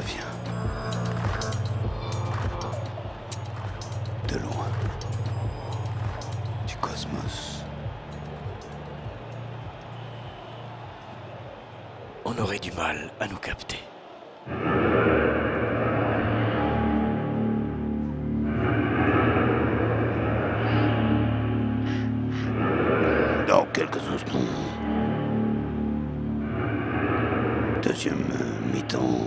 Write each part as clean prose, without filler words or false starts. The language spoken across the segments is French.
vient. De loin. Du cosmos. On aurait du mal à nous capter. Dans quelques instants. Deuxième mi-temps.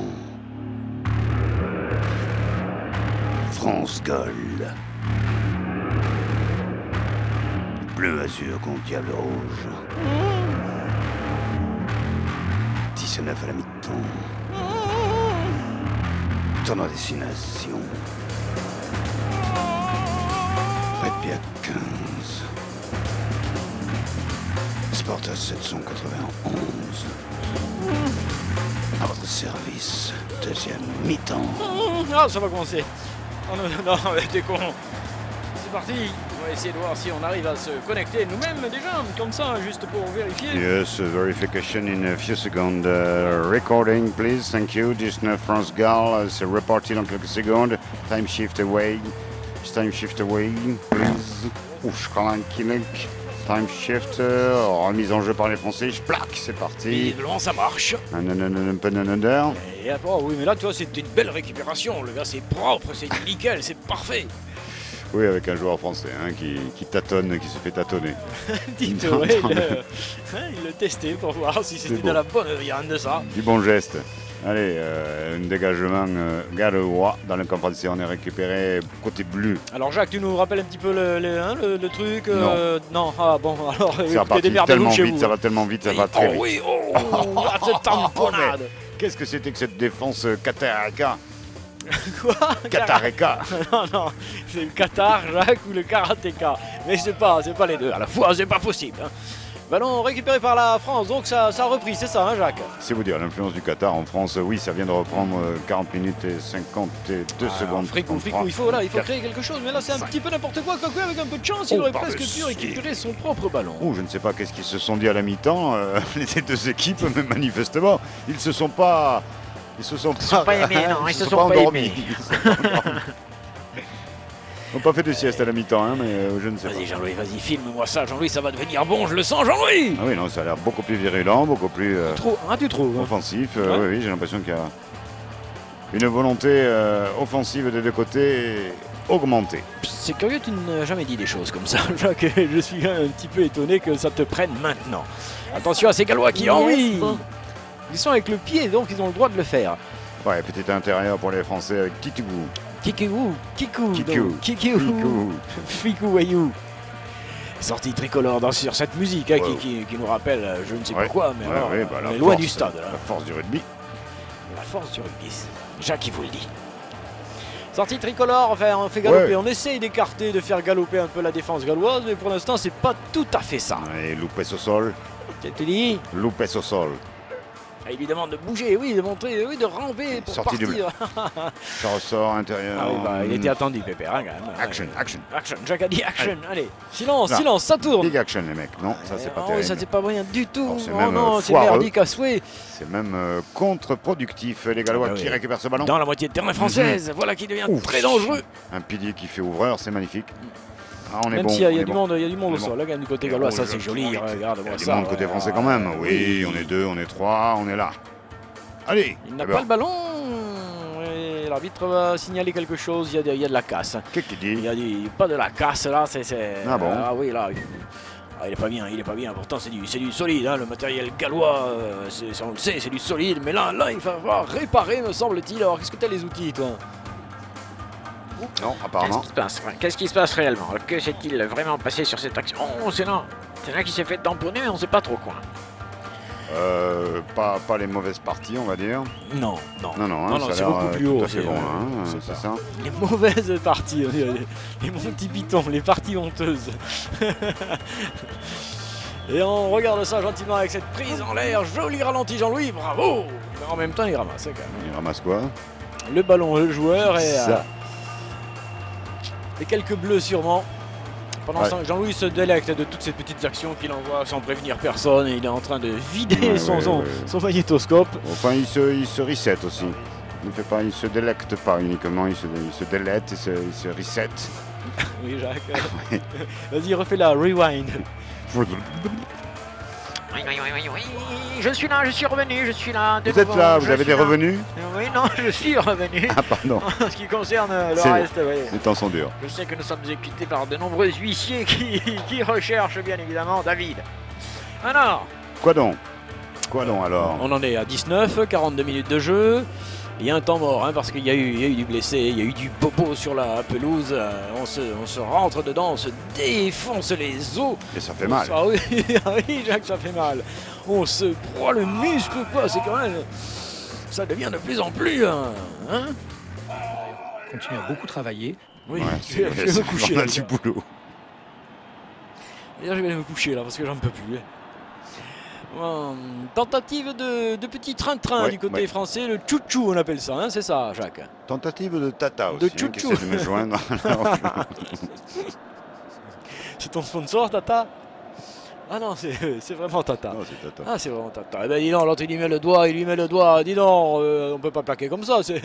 France-Galles. Bleu-azur contre Diable Rouge. 19 à la mi-temps. Tournoi destination. Red Piat 15. Sportas 791. À votre service. Deuxième mi-temps. Ah, ça va commencer. Oh, non, t'es con. C'est parti. On va essayer de voir si on arrive à se connecter nous-mêmes déjà, comme ça, juste pour vérifier. Yes, verification in a few seconds. Recording, please. Thank you. 19 France-Galles. C'est reparti dans quelques secondes. Time shift away. Time shift away, please. Ouf, time shift. Remise en jeu par les Français. Plaque, c'est parti. Visiblement, ça marche. Et après, oui, mais là, tu vois, c'était une belle récupération. Le gars, c'est propre, c'est nickel, c'est parfait. Oui, avec un joueur français hein, qui tâtonne, qui se fait tâtonner. Tito, ouais, il le testait pour voir si c'était de la bonne viande de ça. Du bon geste. Allez, un dégagement gallois dans le camp français. On est récupéré côté bleu. Alors Jacques, tu nous rappelles un petit peu le truc Non. Ah bon, alors ça va tellement vite, ça va tellement vite, ça va très vite. Oui, cette tamponnade. Qu'est-ce que c'était que cette défense Qatareka? Quoi? Qatareka. Non, c'est le Qatar, Jacques, ou le karatéka. Mais c'est pas les deux à la fois, c'est pas possible. Hein. Ballon récupéré par la France, donc ça a repris, c'est ça, hein, Jacques? C'est vous dire, l'influence du Qatar en France, oui, ça vient de reprendre 40 minutes et 52 secondes. Fricou, il faut créer quelque chose, mais là c'est un petit peu n'importe quoi, quoique avec un peu de chance, il aurait presque pu récupérer son propre ballon. Oh, je ne sais pas qu'est-ce qu'ils se sont dit à la mi-temps, les deux équipes, mais manifestement, ils se sont pas aimés, non, ils se sont pas endormis. Ils n'ont pas fait de sieste à la mi-temps, hein, mais je ne sais pas. Vas-y Jean-Louis, vas-y, filme-moi ça, Jean-Louis, ça va devenir bon, je le sens, Jean-Louis. Ah oui, non, ça a l'air beaucoup plus virulent, beaucoup plus tu trouves offensif. Oui, j'ai l'impression qu'il y a une volonté offensive des deux côtés augmentée. C'est curieux, tu n'as jamais dit des choses comme ça, Jacques. Je suis un petit peu étonné que ça te prenne maintenant. Attention à ces Gallois qui ont envie. Ils sont avec le pied, donc ils ont le droit de le faire. Ouais, petit intérieur pour les Français avec Kikou. Kikou, Ficou, Wayou. Sortie tricolore sur cette musique hein, qui nous rappelle je ne sais pas quoi, mais on est loin du stade. Là. La force du rugby. La force du rugby. Jacques qui vous le dit. Sortie tricolore, enfin, on fait galoper, on essaye d'écarter, de faire galoper un peu la défense galloise, mais pour l'instant c'est pas tout à fait ça. Et Loupes au sol. Tu te dis Loupes au sol. Il lui demande de bouger, oui, de montrer, oui, de ramper pour partir. Ça ressort intérieur. Ah oui, il était attendu, Pépère, hein, quand même. Action. Jacques a dit action. Allez, silence, ça tourne. Big action, les mecs. Non, ça c'est pas terrible. Oui, ça c'est pas rien du tout. C'est merdique à souhait. C'est même contre-productif, les Gallois qui récupèrent ce ballon. Dans la moitié de terrain française, voilà qui devient très dangereux. Un pilier qui fait ouvreur, c'est magnifique. Ah, on est même bon, s'il y a du monde au sol, là, du côté gallois, ça c'est joli, regarde-moi ça. Il y a du monde côté français quand même, oui, on est deux, on est trois, on est là. Allez. Il n'a pas le ballon, l'arbitre va signaler quelque chose, il y a de la casse. Qu'est-ce qu'il dit? Il y a pas de la casse là, c'est... Ah bon? Ah oui, là, il est pas bien, pourtant c'est du solide, hein, le matériel gallois, on le sait, c'est du solide, mais là, il va falloir réparer, me semble-t-il. Alors, qu'est-ce que tu as les outils, toi? Non, apparemment. Qu'est-ce qui se passe réellement? Que s'est-il vraiment passé sur cette action? Oh, c'est là qui s'est fait tamponner, mais on ne sait pas trop quoi. Pas les mauvaises parties, on va dire. Non, c'est beaucoup plus haut. C'est bon, hein, c'est ça. Les mauvaises parties, les Monty Python, les parties honteuses. Et on regarde ça gentiment avec cette prise en l'air, joli ralenti Jean-Louis, bravo. Mais en même temps, il ramasse quand même. Il ramasse quoi? Le ballon, le joueur et quelques bleus sûrement. Pendant ce temps, Jean-Louis se délecte de toutes ces petites actions qu'il envoie sans prévenir personne et il est en train de vider son magnétoscope. Enfin, il se reset aussi. Il fait pas, il se délecte pas uniquement, il se délète, il se reset. Oui, Jacques. Vas-y, refais la rewind. Oui, je suis là, je suis revenu, je suis là. Vous êtes là, vous avez des revenus? Oui, non, je suis revenu. Ah, pardon. En ce qui concerne le reste, oui. Les temps sont durs. Je sais que nous sommes écoutés par de nombreux huissiers qui recherchent bien évidemment David. Alors, Quoi donc alors? On en est à 19, 42 minutes de jeu. Il y a un temps mort, hein, parce qu'il y a eu du blessé, il y a eu du bobo sur la pelouse. On se rentre dedans, on se défonce les os. Et ça fait mal. Ah oui, ah oui, Jacques, ça fait mal. On se broie le muscle, quoi. C'est quand même... Ça devient de plus en plus... Hein. On continue à beaucoup travailler. Oui, Ouais, je vais me coucher. on a Là, du boulot. D'ailleurs, je vais aller me coucher, là, parce que j'en peux plus. Tentative de petit train-train Ouais, du côté ouais. français, le chouchou on appelle ça, hein, c'est ça Jacques? Tentative de Tata De aussi, qui chouchou. essaie de me joindre. C'est ton sponsor Tata? Ah non, c'est vraiment Tata. Non, c'est Tata. Ah c'est vraiment Tata. Eh ben dis donc, l'autre il lui met le doigt, dis donc, on peut pas plaquer comme ça, c'est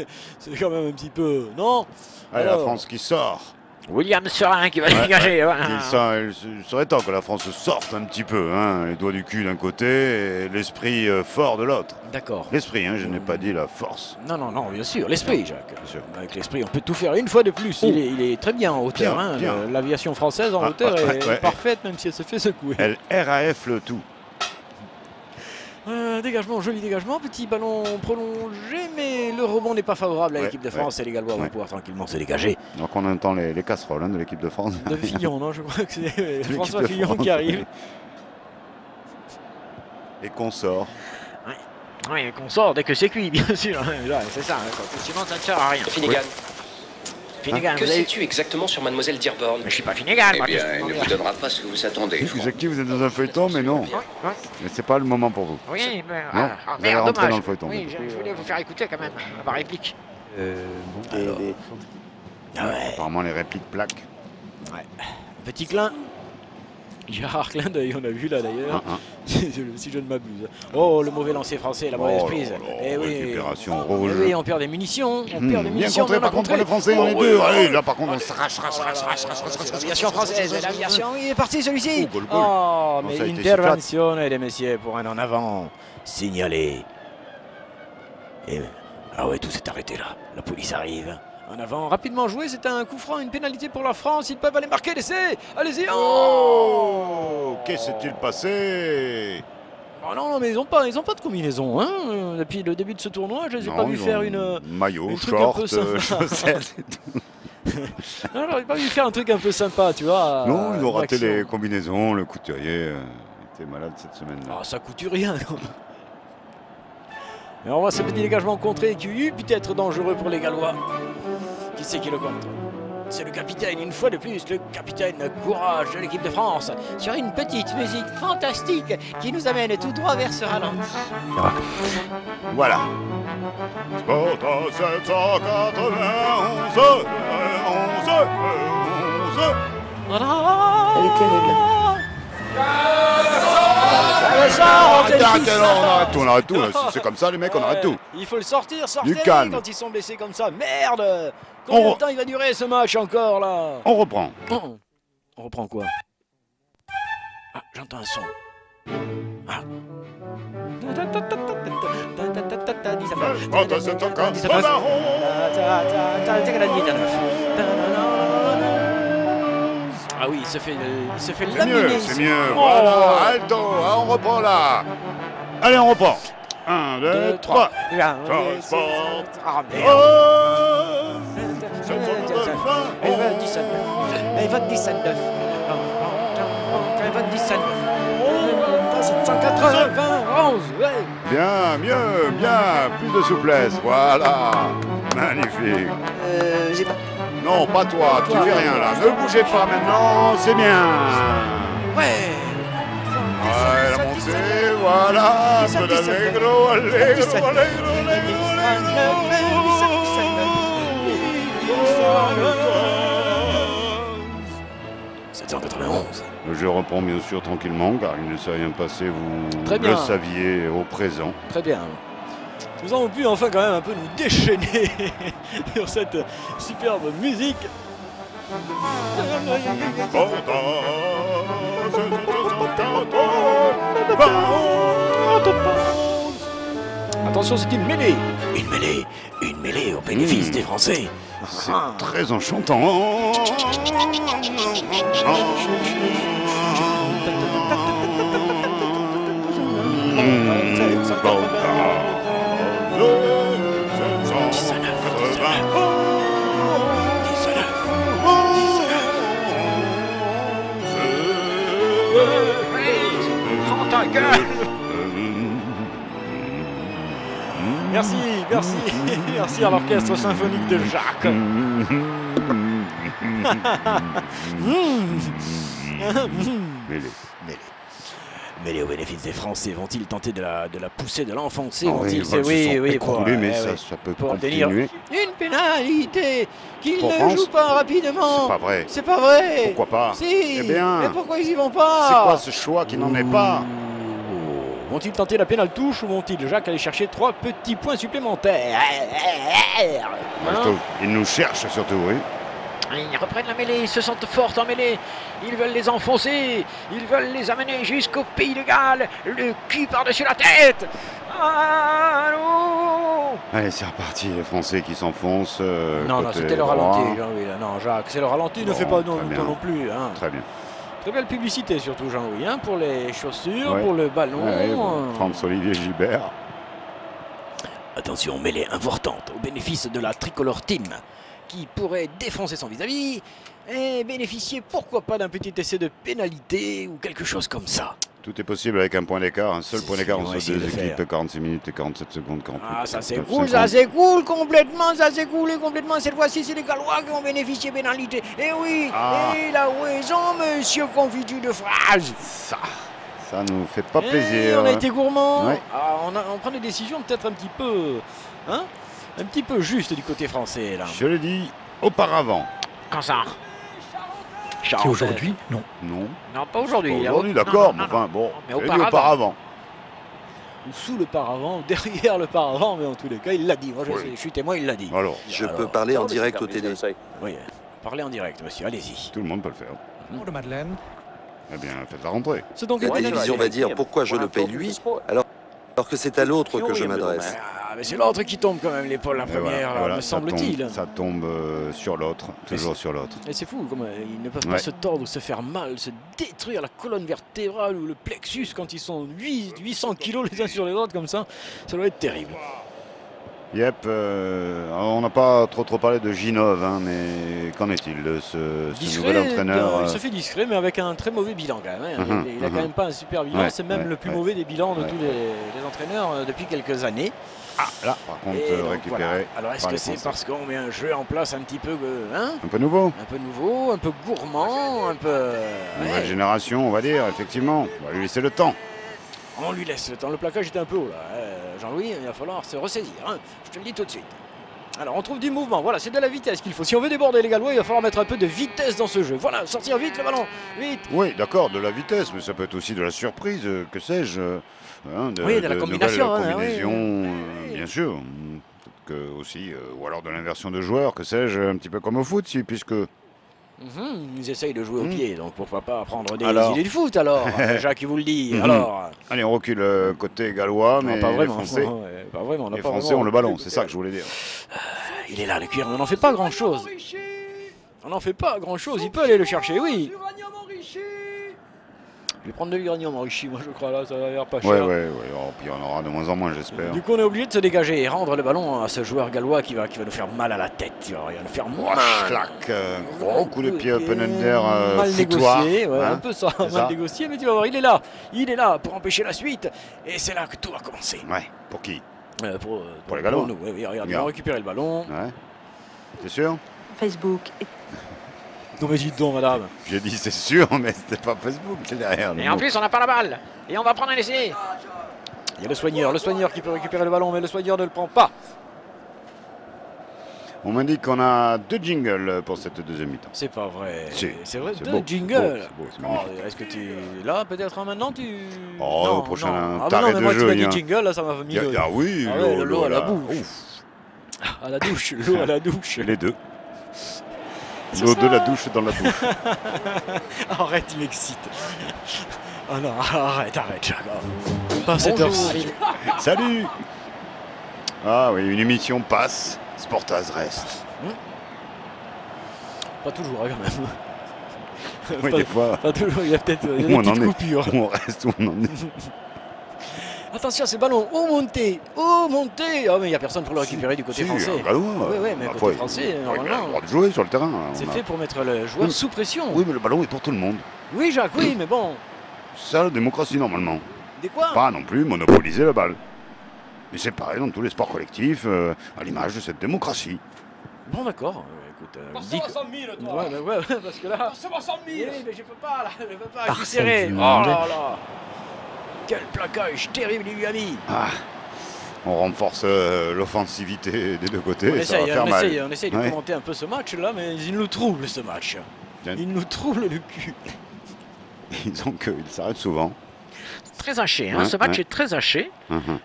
quand même un petit peu, non? Allez, la Alors. France qui sort. William Serin qui va Ouais, dégager. ouais. Voilà. Il serait temps que la France sorte un petit peu, hein, les doigts du cul d'un côté et l'esprit fort de l'autre. D'accord. L'esprit, hein, je n'ai pas dit la force. Non, bien sûr, l'esprit Jacques. Bien sûr. Avec l'esprit on peut tout faire une fois de plus, Oh. il est très bien en hauteur, Bien, hein. bien. L'aviation française en Ah, hauteur ouais, est ouais. parfaite même si elle se fait secouer. Elle RAF le tout. Dégagement, joli dégagement, petit ballon prolongé, mais le rebond n'est pas favorable à Ouais, l'équipe de France et les Gallois vont ouais. pouvoir tranquillement se dégager. Donc on entend les casseroles, hein, de l'équipe de France. De Fillon, non, je crois que c'est L'équipe François de Fillon France. qui arrive. Et qu'on sort. Oui, qu'on sort dès que c'est cuit, bien sûr. Ouais, c'est ça, d'accord. Sinon ça ne sert à rien. Finnegan, Finnegan, que vous avez... sais-tu exactement sur Mademoiselle Dearborn? Mais je suis pas Finnegan, Eh moi. bien, qu'est-ce elle que ne vous vous voulez donnera pas ce que vous attendez. Vous êtes qui? Vous êtes dans un feuilleton, mais non. Ouais. Mais c'est pas le moment pour vous. Oui, mais... Non, ah, vous allez merde, rentrer dommage. dans le feuilleton. Oui, je voulais vous faire écouter quand même ma réplique. Ah ouais, Apparemment les répliques plaquent. petit clin. Gérard clin d'œil, on a vu là d'ailleurs, si je ne m'abuse. Oh, le mauvais lancer français, la mauvaise Oh prise. là là, Eh oui, récupération eh rouge. oui, on perd des munitions, Bien on contré en a par contre contré. les Français, on est Oh, deux. oui. Allez, là par contre on s'arrache. C'est l'aviation française, l'aviation, il est parti celui-ci. Oh, goal. Oh, Non, mais ça a été intervention, des messieurs, pour un en avant, signalé. Et, ah ouais, tout s'est arrêté là, la police arrive. En avant, rapidement joué, c'est un coup franc, une pénalité pour la France, ils peuvent aller marquer l'essai. Allez-y, Oh, qu'est-ce s'est-il passé? Oh non, mais ils ont pas de combinaison, hein. Depuis le début de ce tournoi, je les ai pas vu faire une... maillot, un truc un peu short, sympa. chaussettes et tout. Non, j'aurais pas vu faire un truc un peu sympa, tu vois. Non, ils ont raté action. les combinaisons, le couturier était malade cette semaine-là. Ah, ça coûte rien. Et on voit ce petit dégagement contré qui eut peut-être dangereux pour les Gallois. Qui c'est qui le contre? C'est le capitaine, une fois de plus, le capitaine courage de l'équipe de France, sur une petite musique fantastique qui nous amène tout droit vers ce ralenti. Voilà. Sport 791, 11. Elle est terrible. On arrête tout, là. Si c'est comme ça, les mecs, on arrête tout. Il faut le sortir, sortez calme. quand ils sont blessés comme ça. Merde! Combien de temps il va durer ce match encore là? On reprend. On reprend quoi? Ah, j'entends un son. Ah. Ah oui, il se fait C'est mieux, laminer. c'est mieux. Oh. Voilà, alto, on reprend là. Allez, on reprend. 1, 2, 3. Transport. Ah merde. Oh, Elle va 19. Elle va 19. Elle va 19. 791. Ouais. bien, mieux, bien. Plus de souplesse. Voilà. Magnifique. J'ai pas. Non, pas toi. Tu fais rien là. Ne bougez pas maintenant. C'est bien. Ouais. Ouais, la montée. Voilà. Un peu d'allegro, allegro, allegro, Le jeu reprend bien sûr tranquillement car il ne s'est rien passé, vous Très bien. le saviez au présent. Très bien. Nous avons pu enfin quand même un peu nous déchaîner sur cette superbe musique. Attention, c'est une mêlée. Une mêlée au bénéfice des Français. C'est très enchantant. Prends ta gueule. Merci, merci, merci à l'orchestre symphonique de Jacques. Mêlée au bénéfice des Français, vont-ils tenter de la pousser, de l'enfoncer? Oui, mais ça peut pour obtenir continuer. une pénalité qu'ils Pour ne France, jouent pas rapidement. C'est pas vrai. C'est pas vrai. Pourquoi pas? Si. Eh bien, mais pourquoi ils y vont pas? C'est quoi ce choix qui n'en est pas? Vont-ils tenter la pénale touche ou vont-ils, Jacques, aller chercher 3 petits points supplémentaires? Ils nous cherchent surtout, oui. Ils reprennent la mêlée, ils se sentent forts en mêlée. Ils veulent les enfoncer, ils veulent les amener jusqu'au pays de Galles. Le cul par-dessus la tête. Allô. Allez, c'est reparti, les Français qui s'enfoncent. Non, côté c'était le droit. ralenti, Jean-Louis. Non, Jacques, c'est le ralenti, ne Bon, fait pas non, très bien. non plus. Hein. Très bien. Très belle publicité surtout, Jean-Louis, hein, pour les chaussures, Ouais. pour le ballon. Ouais, bon, François-Olivier Gilbert. Attention, mêlée importante au bénéfice de la tricolore team qui pourrait défoncer son vis-à-vis et bénéficier, pourquoi pas, d'un petit essai de pénalité ou quelque chose comme ça. Tout est possible avec un point d'écart, un seul Si, point si, d'écart on va entre essayer deux de le équipes, faire. 46 minutes et 47 secondes, 48. Ah, ça c'est 49, cool, 50. ça c'est cool, complètement, ça c'est cool et complètement. Cette fois-ci, c'est les Gallois qui ont bénéficié de pénalité. Et oui, Ah. et il a raison, monsieur Confiture de Frage. Ça nous fait pas Eh, plaisir. on a été gourmand. Ouais. Ah, on prend des décisions peut-être un petit peu, hein, un petit peu justes du côté français là. Je l'ai dit auparavant. Quand ça? C'est aujourd'hui? Non. Non. Non, pas aujourd'hui. Pas là. aujourd'hui, Non, d'accord, non, mais non, enfin non. bon. Mais je l'ai dit auparavant. auparavant. Ou sous le paravent, ou derrière le paravent, mais en tous les cas, il l'a dit. Moi, je suis témoin, il l'a dit. Alors, Je Alors, peux parler en direct au télé. Oui, parlez en direct, monsieur, allez-y. tout le monde peut le faire. Bonjour Madeleine. Eh bien, faites la rentrée. C'est donc La une télévision va dire pourquoi je le paye lui, alors que c'est à l'autre que je m'adresse. Ah, mais c'est l'autre qui tombe quand même, l'épaule, la Et première, là, voilà, me ça semble-t-il. tombe- Ça tombe sur l'autre, toujours sur l'autre. Et c'est fou, comme ils ne peuvent pas Ouais. se tordre ou se faire mal, se détruire la colonne vertébrale ou le plexus quand ils sont 800 kilos les uns sur les autres comme ça doit être terrible. Yep, on n'a pas trop parlé de Ginov, hein, mais qu'en est-il de ce nouvel entraîneur Il se fait discret, mais avec un très mauvais bilan quand même. Hein. Il a quand même pas un super bilan, Ouais, c'est même ouais, le plus ouais. mauvais des bilans de Ouais. tous les entraîneurs depuis quelques années. Ah, là, par contre, Et donc, récupéré. voilà. Alors est-ce par que les c'est Français. parce qu'on met un jeu en place un petit peu, hein, Un peu nouveau. un peu nouveau, un peu gourmand, un peu... Nouvelle ouais. génération, on va dire, effectivement. On va lui laisser le temps. On lui laisse le temps, le plaquage est un peu haut là. Jean-Louis, il va falloir se ressaisir, hein. Je te le dis tout de suite. Alors on trouve du mouvement, voilà, c'est de la vitesse qu'il faut. Si on veut déborder les Gallois, il va falloir mettre un peu de vitesse dans ce jeu. Voilà, sortir vite le ballon, vite. Oui, d'accord, de la vitesse, mais ça peut être aussi de la surprise, que sais-je. Hein, Oui, de la combinaison, nouvelles hein, combinaisons, oui. bien sûr. Peut-être que aussi, ou alors de l'inversion de joueurs, que sais-je, un petit peu comme au foot, si, puisque... Ils essayent de jouer au pied, donc pourquoi pas prendre des Alors. idées de foot alors. Jacques qui vous le dit. Mhm. Alors, Allez, on recule côté gallois, mais non, pas les vraiment. Français, Ouais, pas vraiment, on n'a les pas Français vraiment- ont le ballon, c'est ça que je voulais dire. Il est là le cuir, on n'en fait pas grand chose. On n'en fait pas grand chose, il peut aller le chercher, oui. Je vais prendre de l'uranium enrichi, moi je crois là, ça va l'air pas cher. Ouais, oh, puis on aura de moins en moins, j'espère. Du coup, on est obligé de se dégager et rendre le ballon à ce joueur gallois qui va nous faire mal à la tête. Il va nous faire Oh, mal. schlac, gros coup de pied open under, mal foutoir, négocié, ouais, hein. un peu ça, C'est mal ça. négocié, mais tu vas voir, il est là pour empêcher la suite. Et c'est là que tout va commencer. Ouais, pour qui? Pour les Gallois. nous, oui, regarde, ils Regarde. vont récupérer le ballon. Ouais. C'est sûr? Facebook. Non mais dites donc, madame. J'ai dit c'est sûr, mais c'était pas Facebook qui est derrière. le Et en mot. plus, on n'a pas la balle. Et on va prendre un essai. Il y a le soigneur qui peut récupérer le ballon, mais le soigneur ne le prend pas. On m'a dit qu'on a 2 jingles pour cette deuxième mi-temps. C'est pas vrai. Si, C'est vrai, c'est 2 beau, jingles. c'est beau, c'est Oh, magnifique. est-ce que tu là peut-être maintenant tu. Oh, non, au prochain non. Ah, bah taré non, mais de moi jeu, tu m'as il y a- dit jingle, là ça m'a mis le. Ah oui, Ah ouais, l'eau à la là. bouche. Ouf, À la douche, l'eau à la douche. les deux. C'est L'eau ça. de la douche dans la bouche. Arrête, il m'excite. Ah non, arrête, Jacques. Pas à cette heure-ci. Salut. Ah oui, une émission passe, Sportaz reste. Pas toujours, hein, quand même. Oui, Pas- des fois, Pas toujours, il y a peut-être où des on en petites est, coupures. où on reste, où on en est. Attention, ce ballon, montez. Oh, montez. Ah, mais il n'y a personne pour le récupérer du côté Si, français. un gallois, Oui, oui, mais parfois, côté français, il a normalement, le droit de jouer sur le terrain. c'est On a- fait pour mettre le joueur Oui. sous pression. Oui, mais le ballon est pour tout le monde. Oui, Jacques, oui, mais bon. C'est ça la démocratie normalement. Des quoi? Pas non plus monopoliser la balle. Et c'est pareil dans tous les sports collectifs, à l'image de cette démocratie. Bon, d'accord. Écoute, dis que... 100 000, toi. Ouais, ouais, parce que là... Forcément 100 Oui, 000. mais je peux pas, là. Je peux pas. Par Qui serré. celle Oh du monde. là là. Quel plaquage terrible, il lui a mis. Ah, on renforce l'offensivité des deux côtés, On ça va faire mal. on essaye de Ouais. commenter un peu ce match-là, mais il nous trouble, ce match. Bien. Il nous trouble le cul. Disons qu'ils s'arrêtent souvent. Très haché, hein. Ouais, Ce match ouais. est très haché. Mhm.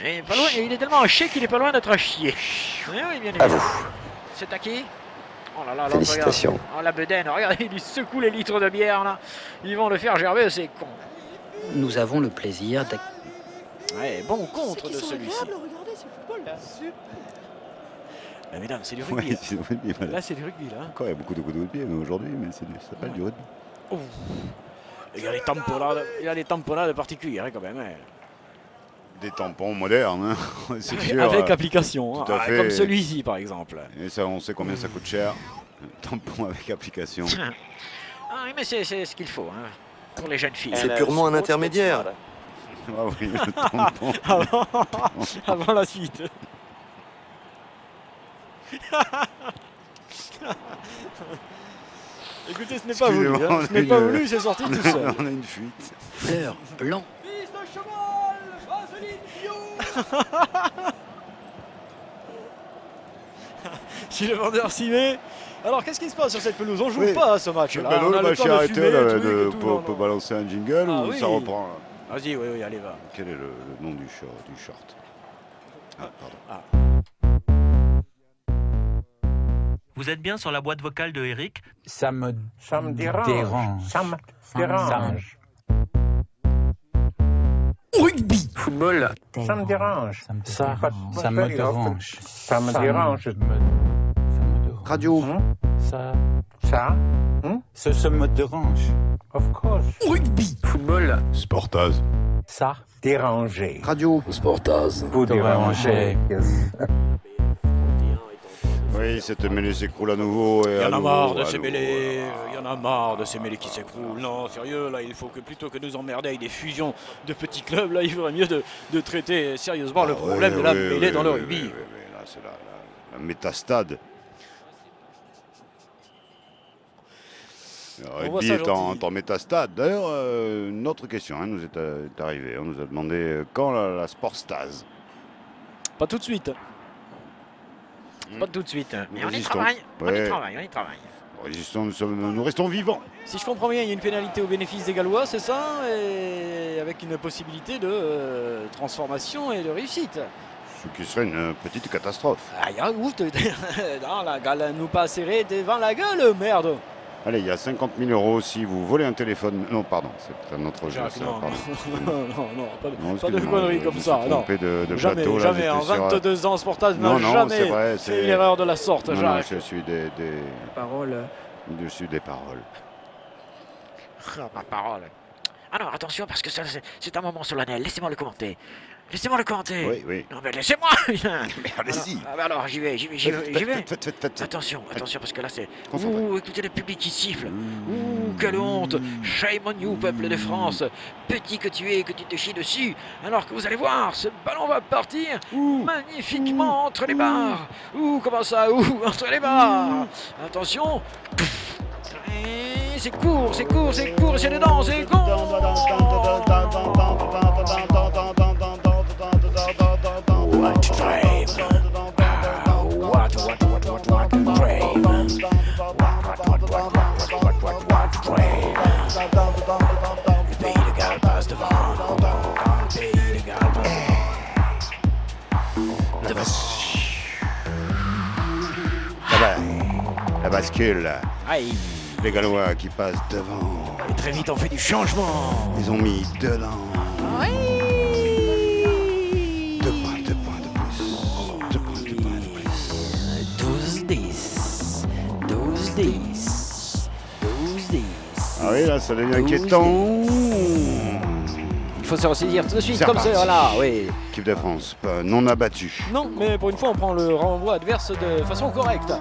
Et pas loin, et il est tellement haché qu'il est pas loin d'être à chier. Oui, oui, bien évidemment. C'est à qui? Oh là là, là, Félicitations. regarde. Oh la bedaine, regardez, il lui secoue les litres de bière là. Ils vont le faire gerber, c'est con. Nous avons le plaisir d'accueillir. Ouais, bon contre de celui-ci. Regardez, c'est le football là. Mais mesdames, c'est du rugby. Ouais, c'est du rugby, voilà. Là, c'est du rugby, là. Encore, il y a beaucoup de coups de pied aujourd'hui, mais ça s'appelle du rugby. Il y a les tamponnades particulières, hein, quand même. Hein. Des tampons modernes, hein, c'est sûr. Avec application, tout à hein, fait. comme celui-ci, par exemple. Et ça, on sait combien ça coûte cher. Un tampon avec application. Ah oui, mais c'est ce qu'il faut, hein, pour les jeunes filles. C'est purement un intermédiaire. Ah oui, le tampon. Avant la suite. Écoutez, ce n'est pas voulu. Excusez-moi, Hein. on Ce a n'est pas une- voulu, c'est sorti tout seul. On a une fuite. Fleur blanc. Fils de cheval, vaseline bio. Si le vendeur s'y met. Alors, qu'est-ce qui se passe sur cette pelouse? On joue Oui. pas à ce match-là. Ben non, On le a le match temps est de arrêté fumer, là, truc et tout, non, pour non. balancer un jingle Ah ou oui. ça reprend là. Vas-y, oui, oui, allez, va. Quel est le nom du short? Ah, pardon. Vous êtes bien sur la boîte vocale de Eric? Ça me dérange. Ça me dérange. Rugby. Football. Ça me dérange. Ça me dérange. Ça me dérange. Radio. Ça me dérange. Of course. Rugby. Football. Sportaz. Ça déranger. Radio. Sportaz. Vous déranger. Oui, cette mêlée s'écroule à nouveau. Il y en a marre de ces mêlées, il y en a marre de ces mêlées qui s'écroulent. Non, sérieux, là, il faut que plutôt que nous emmerder avec des fusions de petits clubs, là, il faudrait mieux de traiter sérieusement le problème de la mêlée dans le rugby. Oui, là, c'est la métastade. Le On voit rugby ça est gentil. en métastade. D'ailleurs, une autre question hein, nous est arrivée. On nous a demandé quand la Sportstase. Pas tout de suite. Pas tout de suite. Mais on y Résistons. travaille. On y Ouais. travaille, on y travaille. Nous restons vivants. Si je comprends bien, il y a une pénalité au bénéfice des Gallois, c'est ça? Et avec une possibilité de transformation et de réussite. Ce qui serait une petite catastrophe. Ah, y'a ouf, dans la gueule, nous pas serré devant la gueule, merde! Allez, il y a 50 000 € si vous volez un téléphone. Non, pardon, c'est un autre jeu. Jacques, Ça, non, pardon. non, pas de excusez-moi, conneries je comme me ça, suis non. trompé de Jamais, plateau, là, jamais, j'étais en sur, 22 ans, Sportaz Non, n'a non, jamais c'est vrai, fait une erreur de la sorte, Non, Jacques. je suis des Parole. dessus des paroles. Ah, ma parole. Ah non, attention, parce que ça, c'est un moment solennel. Laissez-moi le commenter. Laissez-moi le commenter. Oui, oui. Non, mais laissez-moi. Mais allez-y. Alors, j'y vais. Faites. Attention, parce que là, c'est... Concentrez. Ouh, écoutez le public qui siffle. Ouh, quelle honte. Shame on you, peuple de France. Petit que tu es, que tu te chies dessus. Alors que vous allez voir, ce ballon va partir magnifiquement entre les barres. Ouh, comment ça? Ouh, entre les barres. Attention. Et c'est court, c'est dedans, c'est con. What a dream. What bascule. Aïe. Les Gallois qui passent devant. Et très vite, on fait du changement. Ils ont mis dedans. Oui. 2 points de plus. 2 points de plus. 12-10. 12-10. 12-10. Ah oui, là, ça devient inquiétant. Il faut se ressaisir tout de suite, C'est comme ça, reparti. voilà, oui. Équipe de France, pas non abattue. Non, mais pour une fois, on prend le renvoi adverse de façon correcte.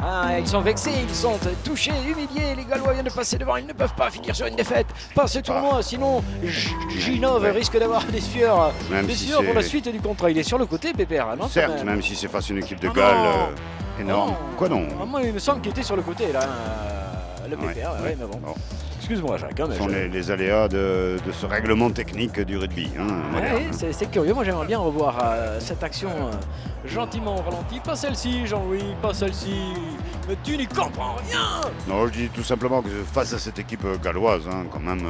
Ah, ils sont vexés, ils sont touchés, humiliés. Les Gallois viennent de passer devant, ils ne peuvent pas finir sur une défaite. Pas ce tournoi, sinon Ginov risque d'avoir des sueurs, Même des si sueurs pour la c'est- suite du contrat. Il est sur le côté, Pépère, non? Certes, même si c'est face à une équipe de Ah Galles non. énorme. Ah non. Quoi non? Ah, moi, il me semble qu'il était sur le côté, là, le Ouais, Pépère, ouais. ouais, mais bon. Bon. Excuse-moi, Jacques. Hein, Ce mais sont je- les aléas de ce règlement technique du rugby. Hein, moderne. Ouais, c'est curieux, moi j'aimerais bien revoir cette action gentiment au ralenti. Pas celle-ci, Jean-Louis, pas celle-ci. Mais tu n'y comprends rien. Non, je dis tout simplement que face à cette équipe galloise, hein, quand même,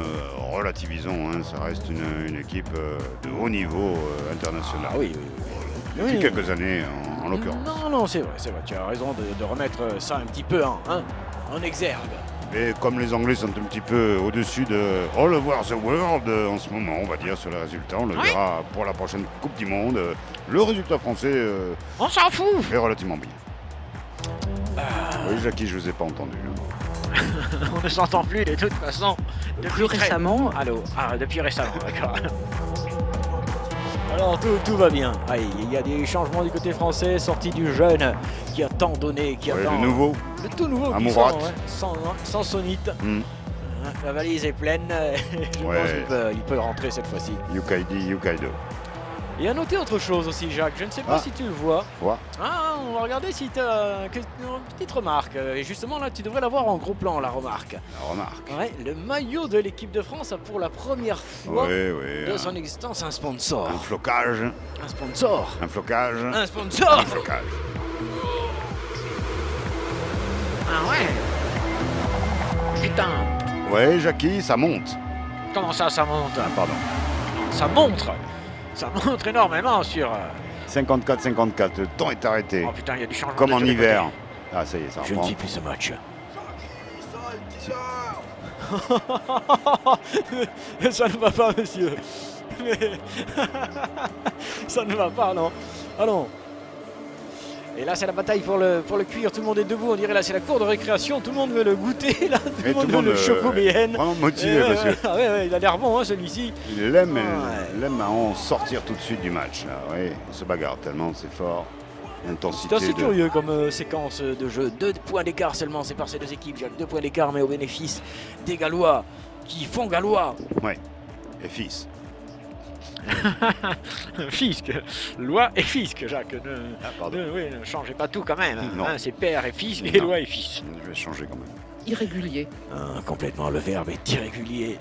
relativisons, hein, ça reste une équipe de haut niveau international. Ah oui, Depuis oui. quelques années, en l'occurrence. Non, c'est vrai, tu as raison de remettre ça un petit peu en exergue. Et comme les Anglais sont un petit peu au-dessus de all over the world en ce moment, on va dire, sur les résultats, on le verra pour la prochaine Coupe du Monde. Le résultat français On s'en fout. est relativement bien. Oui, Jackie, je vous ai pas entendu. On ne s'entend plus de toute façon. Plus récemment, Allô. Ah, depuis récemment, d'accord. Alors tout va bien. Ah, il y a des changements du côté français, sortie du jeune qui a tant donné, qui a Ouais, tant... le nouveau. Le tout nouveau qui Amourat. sort, ouais, sans sonite. Hmm. La valise est pleine, je Ouais. pense qu'il peut rentrer cette fois-ci. Yukaidi, Yukaido. Et à noter autre chose aussi, Jacques, je ne sais pas si tu le vois. Quoi? Ah, on va regarder si tu as une petite remarque. Et justement, là, tu devrais l'avoir en gros plan, la remarque. La remarque. Ouais, le maillot de l'équipe de France a pour la première fois Oui, de son existence un sponsor. un flocage. Un sponsor. Un flocage. Un sponsor. Un flocage. Ah ouais. Putain. Ouais, Jackie, ça monte. Comment ça monte? Ah, pardon. Ça montre. Ça montre énormément sur... 54-54, le temps est arrêté. Oh putain, il y a du changement. Comme de en tous les hiver. côtés. Ah, ça y est, ça Je ne reprend. suis plus ce match. Ça ne va pas, monsieur. Mais... ça ne va pas, non. Ah non. Et là, c'est la bataille pour le cuir. Tout le monde est debout. On dirait là, c'est la cour de récréation. Tout le monde veut le goûter. Là. Tout Et le monde veut le choco-BN. vraiment motivé, monsieur. Ah ouais, il a l'air bon, hein, celui-ci. Il aime, Ouais. il aime à en sortir tout de suite du match. Là. Ouais, il se bagarre tellement, c'est fort. Intensité. C'est assez de- curieux comme séquence de jeu. 2 points d'écart seulement, c'est par ces deux équipes. Jacques. 2 points d'écart, mais au bénéfice des Gallois qui font Gallois. Ouais. Et fils. Fisc. Loi et fisc, Jacques. Ah, pardon. Ne changez pas tout quand même. Non. Hein, c'est père et fils et Non. loi et fils. Je vais changer quand même. irrégulier. Complètement, le verbe est irrégulier.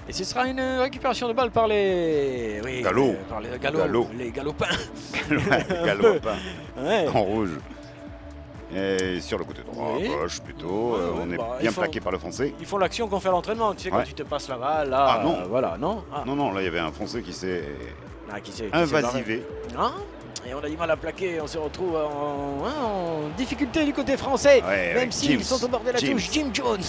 Et ce sera une récupération de balle par les... Oui, Gallo. par les Gallo. Gallo. Les Galopins. Ouais, galopin. Ouais. En rouge. Et sur le côté droit, Oui. gauche plutôt. Ouais, on est bah, bien il faut- plaqué par le français. Ils font l'action qu'on fait à l'entraînement. Tu sais, quand Ouais. tu te passes la balle, là, Ah, non. voilà, non ah. Non, non, là il y avait un français qui s'est Qui s'est barré. invasivé. Hein Et on a du mal à plaquer, on se retrouve en difficulté du côté français, Ouais, même avec s'ils James. sont au bord de la James. touche. Jim Jones.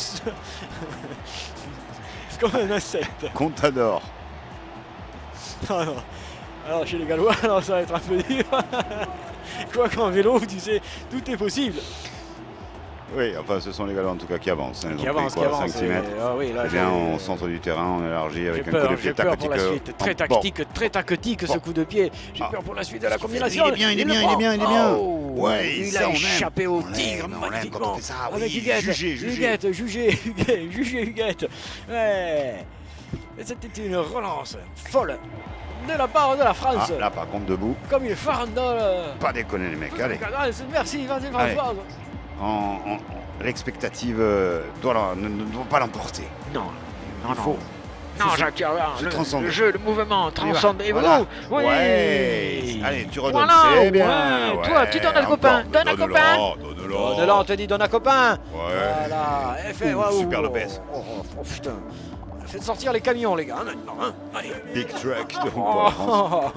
C'est comme un insecte. Contador. Alors chez les Gallois, alors ça va être un peu dur. Quoi qu'en vélo, tu sais, tout est possible. Oui, enfin ce sont les Gallois en tout cas qui avancent. Hein, Qui avance, qui avance. 5-6 mètres. Ah oui, là, Eh bien, j'ai- au centre du terrain, on élargit avec J'ai un coup de peur, pied j'ai peur pour tactique. la suite. Très tactique, très tactique ce Bon. coup de pied. J'ai Ah. peur pour la suite de la combinaison. Il est bien, il est le bien, il est prend. bien, il est bien. Oh, Ouais, il ça, a on aime. échappé au On l'aime, tigre on l'aime quand on magnifiquement. fait ça, Avec oui, Huguette, jugez. Huguette, jugez Huguette. Ouais. Et c'était une relance folle de la part de la Ah, France. là par contre debout. Comme une farandole. Pas déconner les mecs, allez. Merci, vas-y Allez. Françoise. L'expectative ne doit pas l'emporter. Non, Il faut. Non, faut Jacques, se le transcender. jeu, le mouvement, transcendez-vous. Voilà. Oui. Ouais. Allez, tu redonnes, Voilà, c'est bien. ouais. Toi, tu donnes à le copain. Donne à copain. Donne-le. Donne-la, on te dit donne à copain. Ouais. Voilà. Et fait, Ouh, super Lopez. Oh, putain. Faites sortir les camions, les gars, maintenant. Hein. Allez. Big track. Oh.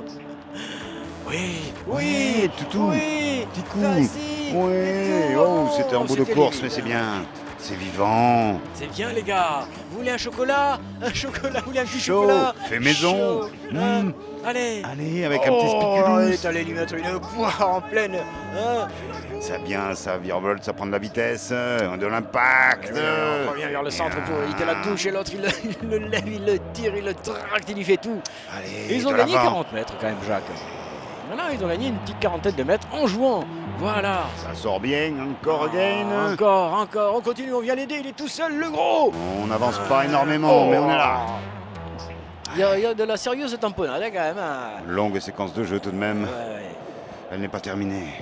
Oui, oui, Toutou. oui, Petit coup. vas-y, Ouais, Toutou. oh, c'était un bout de c'était course, limite. mais c'est bien. C'est vivant. C'est bien les gars. Vous voulez un chocolat? Un chocolat, vous voulez un petit Chaud. chocolat? Fait maison. Chaud. Allez. Allez, avec un petit Allez, spéculus. allez lui mettre une poire en pleine. Hein. Ça vient, ça virevolte, ça prend de la vitesse, de l'impact. On revient vers le centre pour éviter la touche et l'autre il le lève, il le tire, il le tracte, il y fait tout. Allez, Et ils ont de gagné l'avant. 40 mètres quand même, Jacques. Voilà, ils ont gagné une petite quarantaine de mètres en jouant. Voilà. Ça sort bien, encore again. Encore, encore, on continue, on vient l'aider, il est tout seul, le gros. On n'avance pas énormément, mais on est là. Il y a de la sérieuse tamponnade hein, quand même. Hein. Longue séquence de jeu tout de même. Ouais. Elle n'est pas terminée.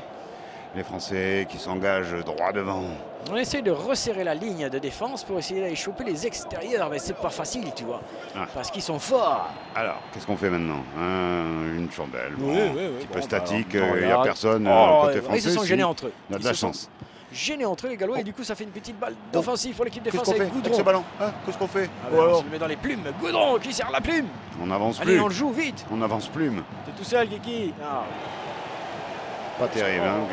Les Français qui s'engagent droit devant. On essaye de resserrer la ligne de défense pour essayer d'aller choper les extérieurs, mais c'est pas facile, tu vois. Ouais. Parce qu'ils sont forts. Alors, qu'est-ce qu'on fait maintenant? Une chandelle. Oui, Bon, oui, un petit peu bon, statique, bah, il n'y a regarde. personne Oh, côté français. ils se sont si. gênés entre eux. On a de Ils la se sont chance. Gênés entre eux, les Gallois, et du coup, ça fait une petite balle d'offensive pour l'équipe de Qu'est-ce France qu'on fait avec avec Goudron. ce ballon? Hein, qu'est-ce qu'on fait? Ah ben, on se le met dans les plumes. Goudron qui serre la plume. On n'avance Allez, plus. on le joue vite. On n'avance plus. T'es tout seul, Kiki. Ah. Pas terrible. Hein,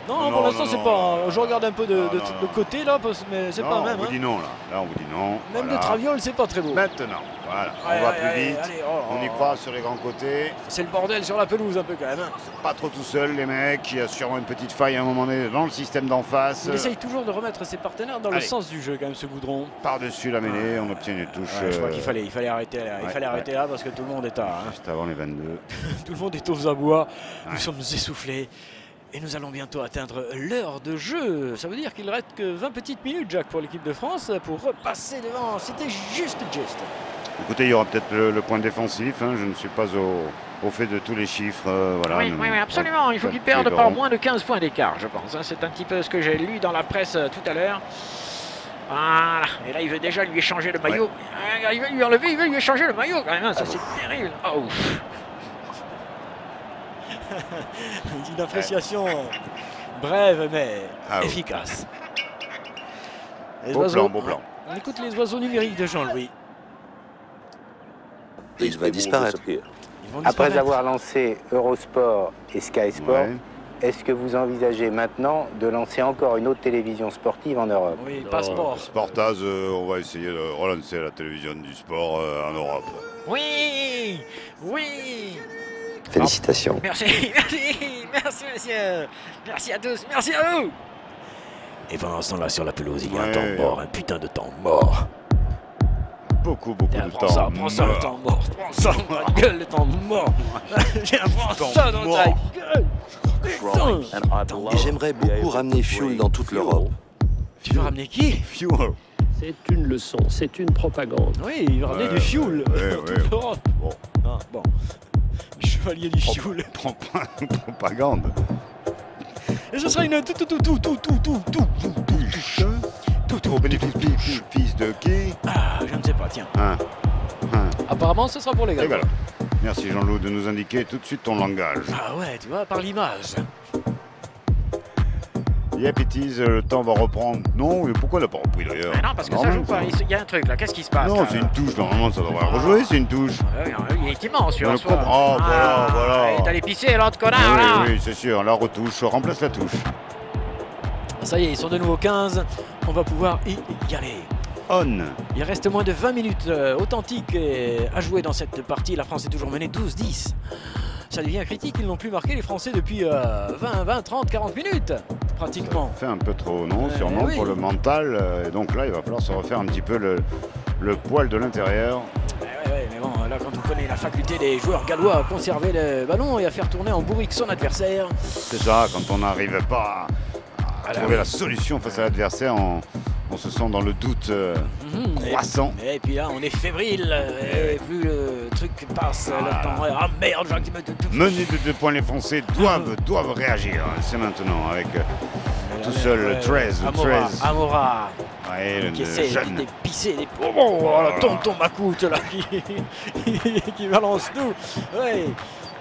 Non, Non, pour l'instant, non, c'est non. pas. Je regarde un peu de Non, côté là, mais c'est non, pas on même. vous Hein. dit non là. Là, on vous dit non. Même Voilà. de Traviole, c'est pas très beau. Maintenant, voilà. Allez, On va allez, plus allez, vite. allez, oh, On y oh. croit sur les grands côtés. C'est le bordel sur la pelouse un peu quand même. Hein. Pas trop tout seul, les mecs. Il y a sûrement une petite faille à un moment donné dans le système d'en face. Il essaye toujours de remettre ses partenaires dans le Allez. sens du jeu quand même, ce Goudron. Par-dessus la mêlée, on obtient une touche. Ouais, je crois qu'il fallait arrêter là. Il ouais, fallait arrêter ouais. là parce que tout le monde est à. Hein. Juste avant les 22. Tout le monde est aux abois. Nous Ouais. sommes essoufflés. Et nous allons bientôt atteindre l'heure de jeu. Ça veut dire qu'il ne reste que 20 petites minutes, Jacques, pour l'équipe de France, pour repasser devant. C'était juste. Écoutez, il y aura peut-être le point défensif. Hein. Je ne suis pas au fait de tous les chiffres. Voilà, Oui, oui, absolument. Il faut qu'ils perdent par moins de 15 points d'écart, je pense. Hein. C'est un petit peu ce que j'ai lu dans la presse tout à l'heure. Voilà. Et là, il veut déjà lui échanger le maillot. Ouais. Il veut lui enlever, il veut lui échanger le maillot quand même. Hein. Ça, c'est terrible. Oh. Une appréciation brève mais Ah oui. efficace. Les Beau oiseaux- plan, beau plan. On écoute les oiseaux numériques de Jean-Louis. Et il va disparaître. Ils vont Après disparaître. avoir lancé Eurosport et Sky Sport, Ouais. est-ce que vous envisagez maintenant de lancer encore une autre télévision sportive en Europe? Oui, passeport. Sportaz, on va essayer de relancer la télévision du sport en Europe. Oui, oui. Félicitations. Merci, merci, monsieur. Merci à tous, merci à vous. Et pendant ce temps-là, sur la pelouse, il y a un Ouais. temps mort, un putain de temps mort. Beaucoup Tiens, de prends temps. ça, prends ça, le temps mort. Prends ça dans ta gueule, le temps mort. Tiens, prends Temps ça dans ta mort. gueule. Putain. Et j'aimerais beaucoup ramener Fuel dans toute l'Europe. Tu veux ramener qui? Fuel. C'est une leçon, c'est une propagande. Oui, il veut ramener du fuel. ouais, Dans toute ouais. l'Europe. Bon. Ah, bon. Chevalier du fuel. Prends pas une propagande. Et ce sera une Au bénéfice de qui? Ah, je ne sais pas, tiens. Hein. Apparemment, ce sera pour les Et gars. voilà. Merci Jean-Loup de nous indiquer tout de suite ton langage. Ah ouais, tu vois, par l'image. Yep, it is, le temps va reprendre. Non, mais pourquoi il n'a pas repris d'ailleurs? Ah non, parce que ça joue pas. Il y a un truc là. Qu'est-ce qui se passe? Non, là c'est une touche, normalement ça devrait rejouer, c'est une touche. Il est immense, On le celui-là. comprend. Oh, voilà. Et t'allais pisser l'autre connard là. Oui, oui, c'est sûr, la retouche, remplace la touche. Ça y est, ils sont de nouveau 15. On va pouvoir y aller. On. Il reste moins de 20 minutes authentiques à jouer dans cette partie. La France est toujours menée 12-10. Ça devient critique, ils n'ont plus marqué les Français depuis 20, 30, 40 minutes, pratiquement. Fait un peu trop, non, sûrement oui. pour le mental. Et donc là, il va falloir se refaire un petit peu le poil de l'intérieur. Ouais, mais bon, là, quand on connaît la faculté des joueurs gallois à conserver le ballon et à faire tourner en bourrique son adversaire. C'est ça, quand on n'arrive pas à trouver la solution face à l'adversaire, on se sent dans le doute croissant. Et puis là, on est fébrile, et plus le truc passe, le temps. Ah merde, Jacques, Menés de 2 points, les Français doivent réagir. C'est maintenant avec tout seul 13. Amora. Ouais, Qui le essaie jeune. d'épicer des... Oh, la tonton Macoute là qui balance tout. Ouais.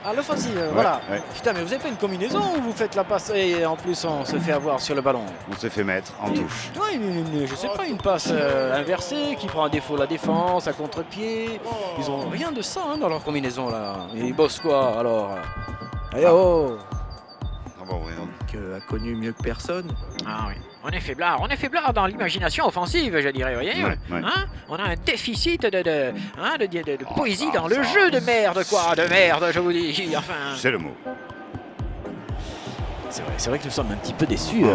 À l'offensive, voilà. Ouais. Putain, mais vous avez pas une combinaison ou vous faites la passe et en plus on se fait avoir sur le ballon? On s'est fait mettre en touche. Ouais, je sais pas, une passe inversée qui prend à défaut la défense, à contre-pied. Ils ont rien de ça hein, dans leur combinaison là. Ils bossent quoi alors? Allez, oh. Ah bon, oui, a connu mieux que personne. Ah oui. On est faiblard dans l'imagination offensive, je dirais, voyez. Ouais, ouais. Hein, on a un déficit de poésie dans le jeu de merde, quoi. De merde, je vous dis. Enfin. C'est le mot. C'est vrai que nous sommes un petit peu déçus.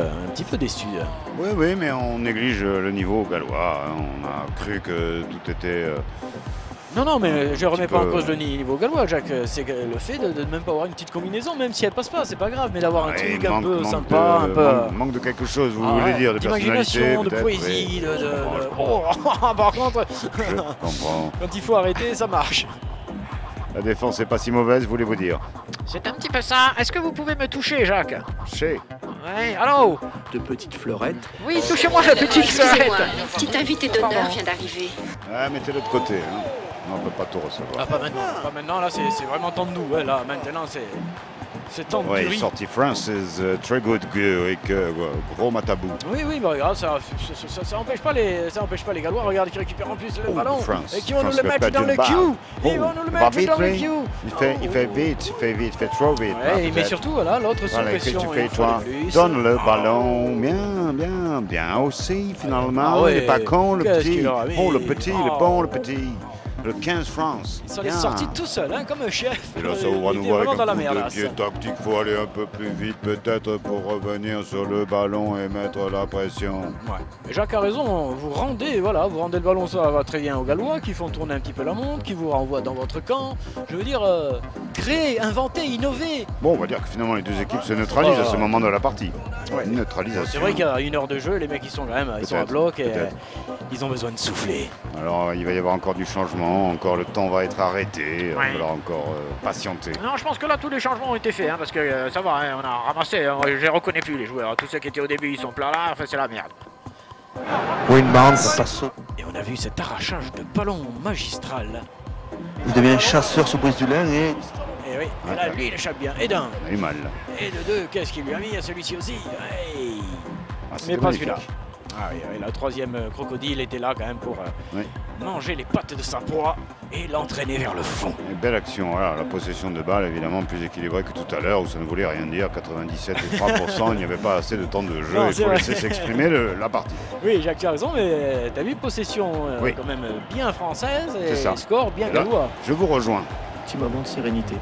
Oui, oui, mais on néglige le niveau gallois. Hein. On a cru que tout était... Non, mais je remets pas en cause le niveau gallois, Jacques. C'est le fait de ne même pas avoir une petite combinaison, même si elle passe pas, c'est pas grave, mais d'avoir un truc un peu sympa, un peu... Manque de quelque chose, vous voulez dire, de personnalité, de poésie, Oh, par contre, je comprends. Quand il faut arrêter, ça marche. La défense est pas si mauvaise, voulez-vous dire? C'est un petit peu ça. Est-ce que vous pouvez me toucher, Jacques? Toucher? Ouais, allô? De petites fleurettes. Oui, touchez-moi la petite fleurette. Excusez-moi, petit invité d'honneur vient d'arriver. Ah, mettez de l'autre côté. Hein. On peut pas tout recevoir. Ah, pas maintenant, là c'est vraiment temps de nous. Ouais, là, maintenant c'est temps de ouais, purée. sorti Francis, très good avec gros matabou. Oui, bah regarde, ça empêche pas les Gallois. Regarde qui récupèrent en plus le ballon et qui vont nous le mettre dans le queue. Ils vont nous le mettre dans le queue. Il fait vite, il fait trop vite. Ouais, mais surtout, voilà, l'autre sous pression. Tu fais, toi, donne le ballon, bien aussi finalement. Il n'est pas con le petit. Oh le petit, le bon le petit. Le 15 France. Ils sont sortis tout seuls, hein, comme un chef. Et là, ça va nous voir avec un coup de pied tactique. Il faut aller un peu plus vite, peut-être, pour revenir sur le ballon et mettre la pression. Ouais. Et Jacques a raison. Vous rendez le ballon, ça va très bien aux Gallois, qui font tourner un petit peu la montre, qui vous renvoient dans votre camp. Je veux dire, créer, inventer, innover. Bon, on va dire que finalement, les deux équipes se neutralisent à ce moment de la partie. Ouais. Une neutralisation. C'est vrai qu'il y a 1 heure de jeu, les mecs, ils sont quand même, ils sont à bloc et ils ont besoin de souffler. Alors, il va y avoir encore du changement, encore le temps va être arrêté, il va falloir encore patienter. Non, je pense que là, tous les changements ont été faits, hein, parce que ça va, hein, on a ramassé, hein, je les reconnais plus les joueurs, tous ceux qui étaient au début, ils sont plats là, enfin c'est la merde. Et on a vu cet arrachage de ballon magistral. Il devient chasseur sous Brise-du-Lac et oui, et là, lui, il échappe bien, et d'un. Il est mal. Et de deux, qu'est-ce qu'il lui a mis à celui-ci aussi? Hey. Mais pas celui-là. Ah oui, le troisième crocodile était là quand même pour manger les pattes de sa proie et l'entraîner vers le fond. Une belle action, voilà, la possession de balle évidemment plus équilibrée que tout à l'heure où ça ne voulait rien dire, 97 et 3%, il n'y avait pas assez de temps de jeu, il faut laisser s'exprimer la partie. Oui, Jacques, tu as raison, mais tu as vu possession quand même bien française et score bien gallois. Je vous rejoins. Petit moment de sérénité.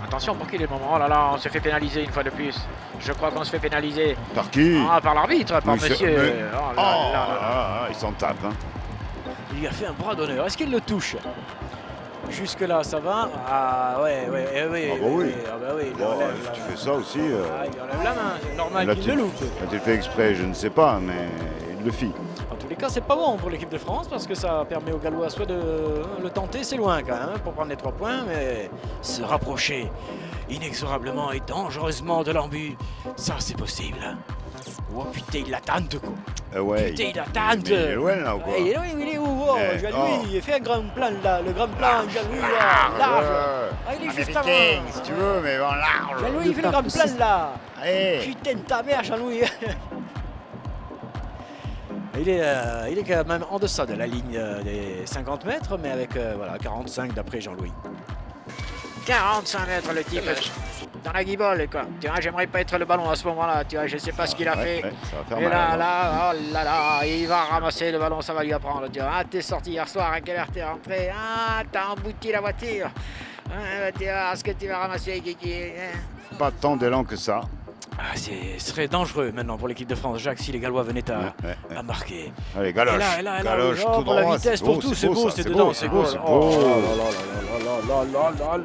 Attention pour qui les moments? Oh là là, on se fait pénaliser une fois de plus. Je crois qu'on se fait pénaliser. Par qui? Par l'arbitre, par monsieur. Oh là, il s'en tape. Hein. Il lui a fait un bras d'honneur. Est-ce qu'il le touche? Jusque-là, ça va. Ah ouais. Ah bah oui. Tu fais ça aussi. Il enlève la main, c'est normal qu'il le loupe. A-t-il fait exprès? Je ne sais pas, mais il le fit. En tous les cas, c'est pas bon pour l'équipe de France parce que ça permet aux Gallois soit de le tenter, c'est loin quand même pour prendre les 3 points, mais se rapprocher inexorablement et dangereusement de leur but, ça c'est possible. Oh putain, il l'attente quoi. Ouais. Putain, il l'attente. Il est loin là ou quoi? Il est où? Oh, Jean-Louis, il fait un grand plan là, le grand plan, Jean-Louis là, large. Il est juste avant. Si tu veux, mais bon, large. Jean-Louis, il fait le grand plan là. Allez. Putain de ta mère, Jean-Louis. Il est quand même en deçà de la ligne des 50 mètres, mais avec 45 d'après Jean-Louis. 45 mètres le type, dans la guibole quoi. Tu vois, j'aimerais pas être le ballon à ce moment-là, tu vois, je sais pas ce qu'il a fait. Ça va faire et mal, oh là là, il va ramasser le ballon, ça va lui apprendre. Tu vois, t'es sorti hier soir, à quelle heure t'es rentré? T'as embouti la voiture. Tu vois, ce que tu vas ramasser, Kiki. Pas tant d'élan que ça. Ce serait dangereux maintenant pour l'équipe de France, Jacques, si les Gallois venaient à marquer. Allez, galoche, galoche, tout droit, la vitesse pour tout, c'est beau, c'est dedans, c'est beau.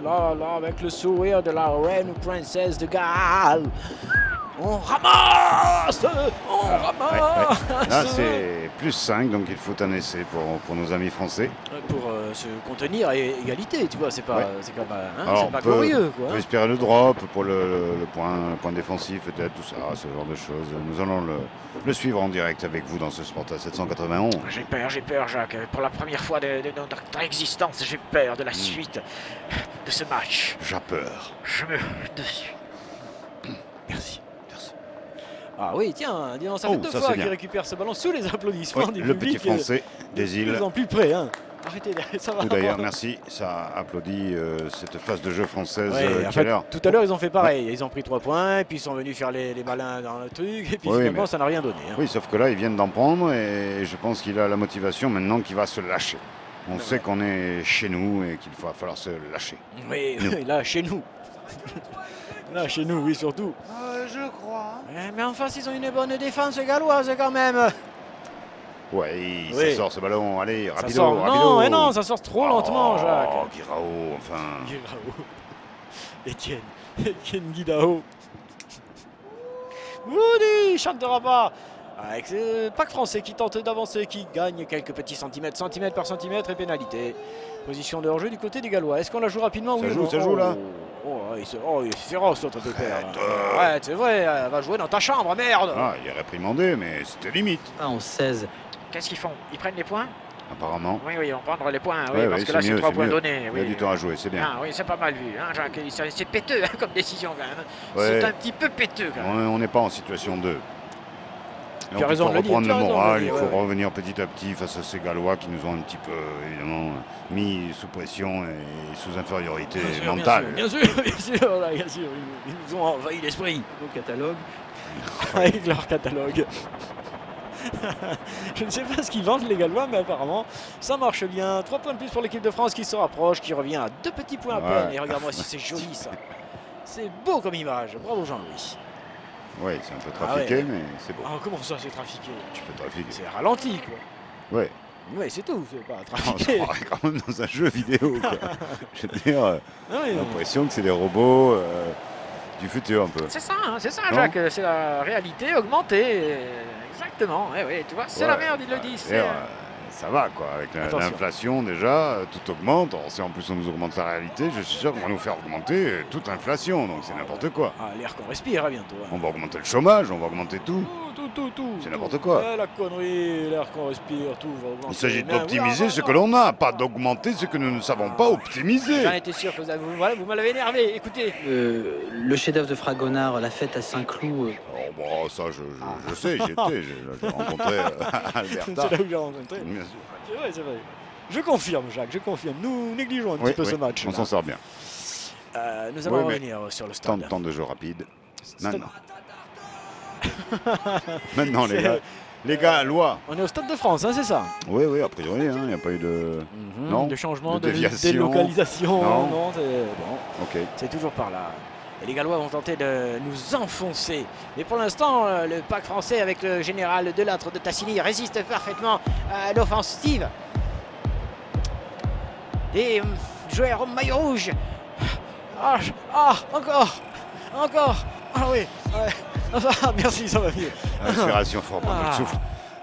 Là, avec le sourire de la reine ou princesse de Galles. On ramasse! Là, c'est plus 5, donc il faut un essai pour nos amis français. Pour se contenir et égalité, tu vois, c'est pas pas glorieux. On peut espérer le drop pour le point défensif, peut-être, tout ça, ce genre de choses. Nous allons le suivre en direct avec vous dans ce Sport à 791. J'ai peur, Jacques. Pour la première fois de notre existence, j'ai peur de la suite de ce match. J'ai peur. Je me dessus. Merci. Ah oui, tiens, ça fait 2 fois qu'il récupère ce ballon sous les applaudissements du le public. petit français des îles. De plus en plus près, hein. Arrêtez, ça va. D'ailleurs, merci, ça applaudit cette phase de jeu française Ouais, qui a l'air. tout à l'heure, ils ont fait pareil. Ils ont pris 3 points, et puis ils sont venus faire les malins dans le truc, et puis finalement, ça n'a rien donné. Hein. Oui, sauf que là, ils viennent d'en prendre, et je pense qu'il a la motivation maintenant qu'il va se lâcher. On sait qu'on est chez nous et qu'il va falloir se lâcher. Oui, là, chez nous. Là, chez nous, oui, surtout. Je crois. Mais en face, ils ont une bonne défense galloise quand même. Ouais, ça sort ce ballon, allez, rapido, rapido. Non, mais non, ça sort trop lentement, Jacques. Oh, Guirao, enfin. Guirao. Etienne Guidao. Woody, chantera pas. Avec ce pack français qui tente d'avancer, qui gagne quelques petits centimètre par centimètre et pénalité. Position de hors-jeu du côté des Gallois. Est-ce qu'on la joue rapidement? Ça joue là. Il est féroce l'autre pépère. Ouais, c'est vrai, elle va jouer dans ta chambre, merde. Ah, il est réprimandé, mais c'était limite. Ah, on 16. Qu'est-ce qu'ils font? Ils prennent les points? Apparemment. Oui, ils vont prendre les points, parce que là c'est 3 points donnés. Il y a du temps à jouer, c'est bien. Ah oui, c'est pas mal vu, hein, Jacques. C'est péteux comme décision quand même. Ouais. C'est un petit peu péteux quand même. On n'est pas en situation 2. Tu as raison de le dire. Il faut reprendre le moral, il faut revenir petit à petit face à ces Gallois qui nous ont un petit peu, évidemment, mis sous pression et sous infériorité mentale. Bien sûr, ils nous ont envahi l'esprit. Au catalogue. Avec leur catalogue. Je ne sais pas ce qu'ils vendent les Gallois, mais apparemment ça marche bien. 3 points de plus pour l'équipe de France qui se rapproche, qui revient à 2 petits points à peine. Et regarde-moi si c'est joli ça. C'est beau comme image. Bravo Jean-Louis. Oui, c'est un peu trafiqué, mais c'est beau. Ah, comment ça, c'est trafiqué? Tu peux trafiquer. C'est ralenti, quoi. Ouais. Oui, c'est tout, c'est pas On trafiqué. se croirait quand même dans un jeu vidéo, quoi. Je veux dire, j'ai l'impression que c'est des robots du futur, un peu. C'est ça, Jacques, c'est la réalité augmentée. Exactement, oui, tu vois, c'est la merde, ils le disent. Ça va, quoi, avec l'inflation déjà, tout augmente. Alors, si en plus on nous augmente la réalité, je suis sûr qu'on va nous faire augmenter toute l'inflation, donc c'est n'importe quoi. Ah, l'air qu'on respire, à bientôt. On va augmenter le chômage, on va augmenter tout. Tout. C'est n'importe quoi. La connerie, l'air qu'on respire, tout va augmenter. Il s'agit d'optimiser ce que l'on a, pas d'augmenter ce que nous ne savons pas optimiser. J'en étais sûr que vous m'avez énervé, écoutez. Le chef-d'œuvre de Fragonard, la fête à Saint-Cloud. Oh, bon, ça, je sais, j'y étais, j'ai rencontré Alberta. C'est là où j'ai rencontré. Bien sûr. C'est vrai. Je confirme, Jacques, je confirme. Nous négligeons un petit peu ce match. On s'en sort bien. Nous allons revenir sur le stade. Temps de jeu rapide. Maintenant. Maintenant, les gars, loi. On est au Stade de France, hein, c'est ça? Oui, a priori, il n'y a pas eu de... de changement, de déviation. délocalisation. Non, c'est toujours par là. Et les Gallois vont tenter de nous enfoncer. Mais pour l'instant, le pack français avec le général Delattre de Tassigny résiste parfaitement à l'offensive des joueurs au maillot rouge. Encore. Ah oui. Merci, ça va mieux. Inspiration, fort, prendre le souffle.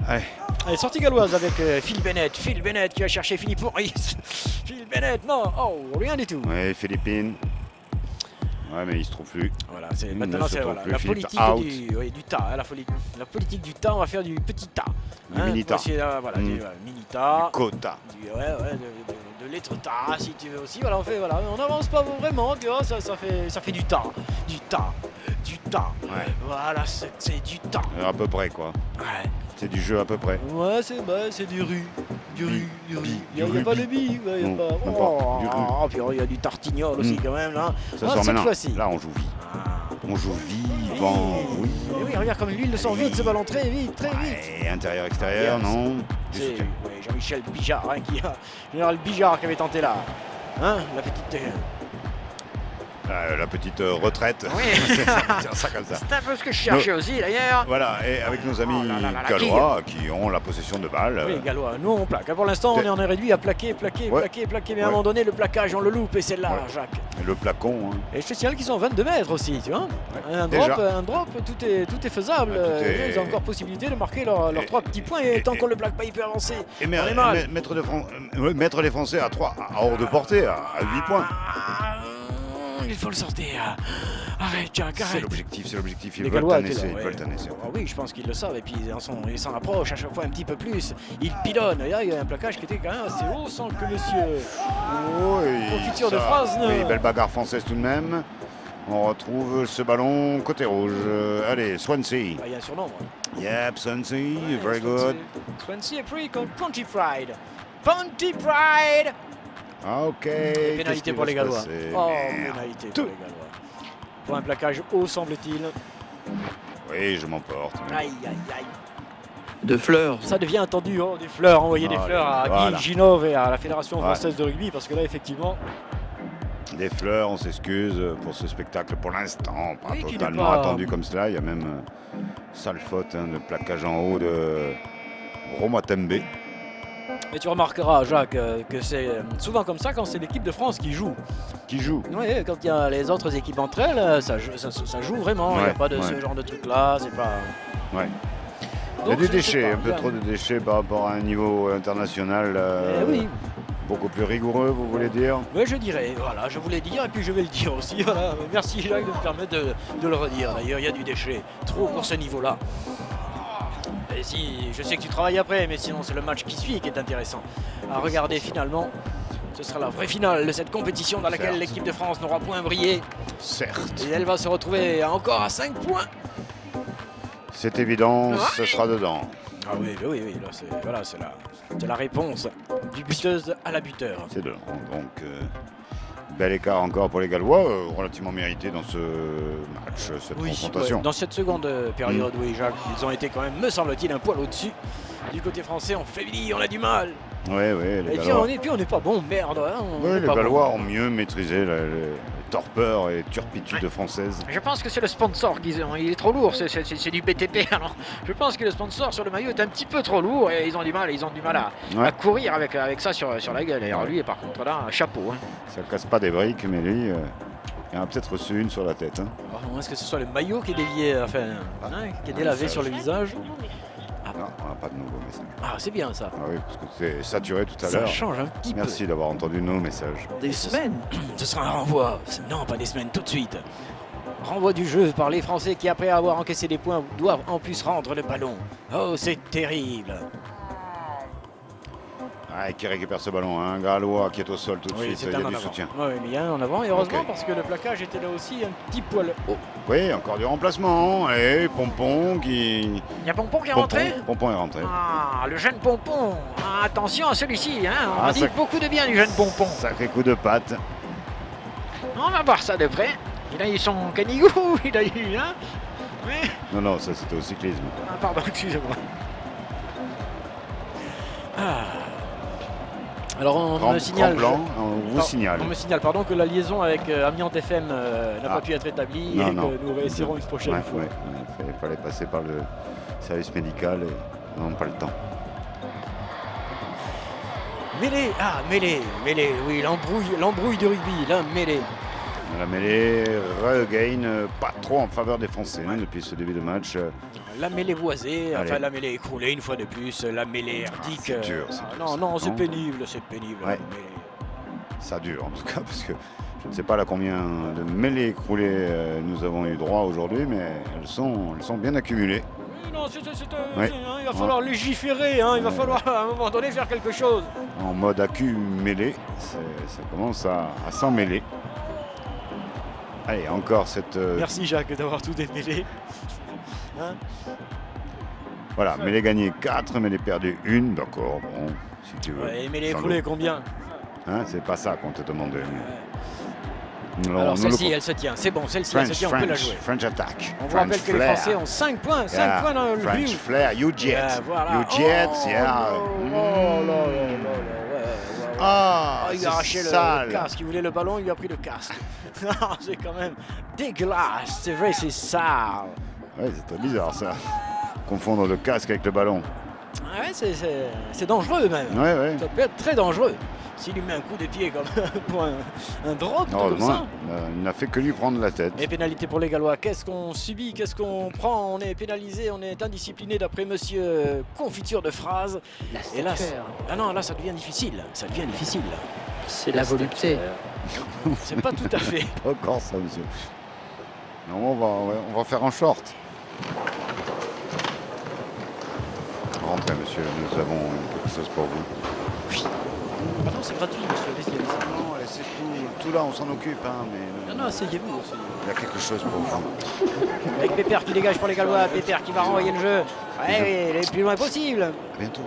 Allez, sortie galloise avec Phil Bennett qui va chercher Philippe Maurice. Phil Bennett, non, rien du tout. Oui, Philippines. Ouais, mais il se trouve plus. Voilà, maintenant c'est la politique du tas. La politique du tas, on va faire du petit tas. Du mini-tas. Du mini-tas. Du quota. De l'être-tas, si tu veux aussi. Voilà, on n'avance pas vraiment, tu vois, ça fait du tas. Du tas. Ouais. Voilà, c'est du tas. À peu près, quoi. Ouais. C'est du jeu à peu près. Ouais, c'est du riz. Il n'y a pas de billes. Il y a puis il y a du tartignol aussi quand même là. Ça sort maintenant. Là on joue vie. On joue vivant. Oui. Et oui, regarde comme l'huile sort vite ce ballon, très vite. Et intérieur, non. C'est Jean-Michel Bijard, général Bijard qui avait tenté là. La petite... la petite retraite. Oui. ça comme ça. C'est un peu ce que je cherchais aussi d'ailleurs. Voilà, et avec nos amis gallois qui ont la possession de balles. Oui, gallois, nous on plaque. Pour l'instant, on est réduit à plaquer. Mais à un moment donné, le plaquage, on le loupe et c'est là, Jacques. Et le placon. Et je te signale qu'ils sont 22 mètres aussi, tu vois. Un drop, tout est faisable. Ils ont encore possibilité de marquer leurs 3 petits points et tant qu'on le plaque pas, il peut avancer. Et mettre les Français à 3, hors de portée, à 8 points. Il faut le sortir. Arrête, Jack, arrête. C'est l'objectif. Ils veulent t'annoncer. Oui, je pense qu'ils le savent. Et puis ils s'en approchent à chaque fois un petit peu plus. Ils pilonnent. Il y a un plaquage qui était quand même assez haut sans que monsieur... Confiture de phrase. Oui, belle bagarre française tout de même. On retrouve ce ballon côté rouge. Allez, Swansea. Il y a un surnom. Yep, Swansea, very good. Swansea est pris contre Country Fried. Pontypridd. Ah, ok. Et pénalité pour les Gallois. Oh, pénalité pour les Gallois. Pour un plaquage haut, semble-t-il. Oui, je m'emporte. Aïe, aïe, aïe. De fleurs. Ça devient attendu, hein, des fleurs, envoyer des fleurs à Guy Ginov et à la Fédération française de rugby, parce que là, effectivement... Des fleurs, on s'excuse pour ce spectacle pour l'instant, pas oui, totalement attendu comme cela. Il y a même sale faute, de plaquage en haut de Roma Tembe. Mais tu remarqueras, Jacques, que c'est souvent comme ça quand c'est l'équipe de France qui joue. Qui joue? Oui, quand il y a les autres équipes entre elles, ça joue vraiment. Il n'y a pas de ce genre de truc-là. C'est pas... Ouais. Il y a des déchets, un peu trop de déchets par rapport à un niveau international. Oui. Beaucoup plus rigoureux, vous voulez dire? Oui, je dirais, voilà, je voulais dire et puis je vais le dire aussi. Voilà. Merci Jacques de me permettre de le redire. D'ailleurs, il y a du déchet, trop pour ce niveau-là. Et si, je sais que tu travailles après, mais sinon c'est le match qui suit qui est intéressant à regarder finalement. Ce sera la vraie finale de cette compétition dans laquelle l'équipe de France n'aura point brillé. Certes. Et elle va se retrouver encore à 5 points. C'est évident, ce sera dedans. Ah oui, là c'est la réponse du buteuse à la buteur. C'est dedans, donc bel écart encore pour les Gallois, relativement mérité dans ce match, cette confrontation. Ouais, dans cette seconde période, oui Jacques, ils ont été quand même, me semble-t-il, un poil au-dessus. Du côté français, on faiblit, on a du mal. Oui, les Gallois. Et puis on n'est pas bon, merde. Hein, oui, les Gallois ont mieux maîtrisé les torpeurs et turpitudes françaises. Je pense que c'est le sponsor qu'ils ont. Il est trop lourd, c'est du BTP. Alors, je pense que le sponsor sur le maillot est un petit peu trop lourd et ils ont du mal à courir avec ça sur la gueule. Et alors lui, par contre, là, chapeau. Hein. Ça casse pas des briques, mais lui, il en a peut-être reçu une sur la tête. Hein. Alors, est-ce que ce soit le maillot qui est dévié, qui est délavé sur le visage? Non, on n'a pas de nouveaux messages. Ah, c'est bien ça. Ah oui, parce que c'est saturé tout à l'heure. Ça change un petit peu. Merci d'avoir entendu nos messages. Des semaines. Ce sera un renvoi. Non, pas des semaines, tout de suite. Renvoi du jeu par les Français qui, après avoir encaissé des points, doivent en plus rendre le ballon. Oh, c'est terrible. Ah, qui récupère ce ballon, un Gallois qui est au sol tout de suite, il y a du soutien. Oui, mais il y a un en avant, et heureusement parce que le plaquage était là aussi un petit poil haut. Oui, encore du remplacement, et Pompon qui... Il y a Pompon qui est rentré? Pompon est rentré. Ah, le jeune Pompon. Ah, attention à celui-ci, hein. On dit beaucoup de bien du jeune Pompon. Sacré coup de patte. On va voir ça de près. Il a eu son canigou, il a eu, hein. Oui. Non, ça c'était au cyclisme. Ah, pardon, excusez-moi. Alors on me signale, on vous signale. On me signale, pardon, que la liaison avec Amiens FM n'a pas pu être établie et que nous réessaierons une prochaine fois. Il fallait passer par le service médical et on n'a pas le temps. Mêlée, mêlée, oui, l'embrouille du rugby, la mêlée. La mêlée regagne pas trop en faveur des Français depuis ce début de match. La mêlée boisée, enfin la mêlée écroulée une fois de plus, la mêlée herdique. C'est dur, non, c'est pénible, Ouais. Ça dure en tout cas, parce que je ne sais pas là combien de mêlées écroulées nous avons eu droit aujourd'hui, mais elles sont bien accumulées. Non, il va falloir légiférer, il va falloir à un moment donné faire quelque chose. En mode accumulé, ça commence à s'emmêler. Allez, encore cette... Merci Jacques d'avoir tout démêlé. Voilà, mêlée gagnée 4, mêlée perdue 1, d'accord, bon, si tu veux. Ouais, et mêlée écroulée combien? C'est pas ça qu'on te demandait. Alors celle-ci, elle se tient, c'est bon, celle-ci, elle se tient, on peut la jouer. French attack. On vous rappelle que les Français ont 5 points, 5 points dans le but. French flair, you jet, Ah, il a arraché le casque, il voulait le ballon, il lui a pris le casque. C'est quand même dégueulasse, c'est vrai, c'est sale. Ouais, c'est très bizarre ça. Confondre le casque avec le ballon. Ouais, c'est dangereux même. Ouais. Ça peut être très dangereux. S'il lui met un coup de pied comme pour un drop comme ça. Il n'a fait que lui prendre la tête. Et pénalité pour les Gallois. Qu'est-ce qu'on subit? Qu'est-ce qu'on prend? On est pénalisé, on est indiscipliné d'après monsieur Confiture de Phrase. Et là, là, ça devient difficile. Ça devient difficile. C'est la volupté. C'est pas tout à fait. Pas encore ça, monsieur. Non, on va faire en short. Rentrez, monsieur, nous avons quelque chose pour vous. Oui. Ah non, c'est gratuit, monsieur. Non, c'est tout là, on s'en occupe. Mais... Non, asseyez-vous. Il y a quelque chose pour vous. Avec Pépère qui dégage pour les Gallois, Pépère qui va renvoyer le jeu. Ouais, il est le plus loin possible. À bientôt.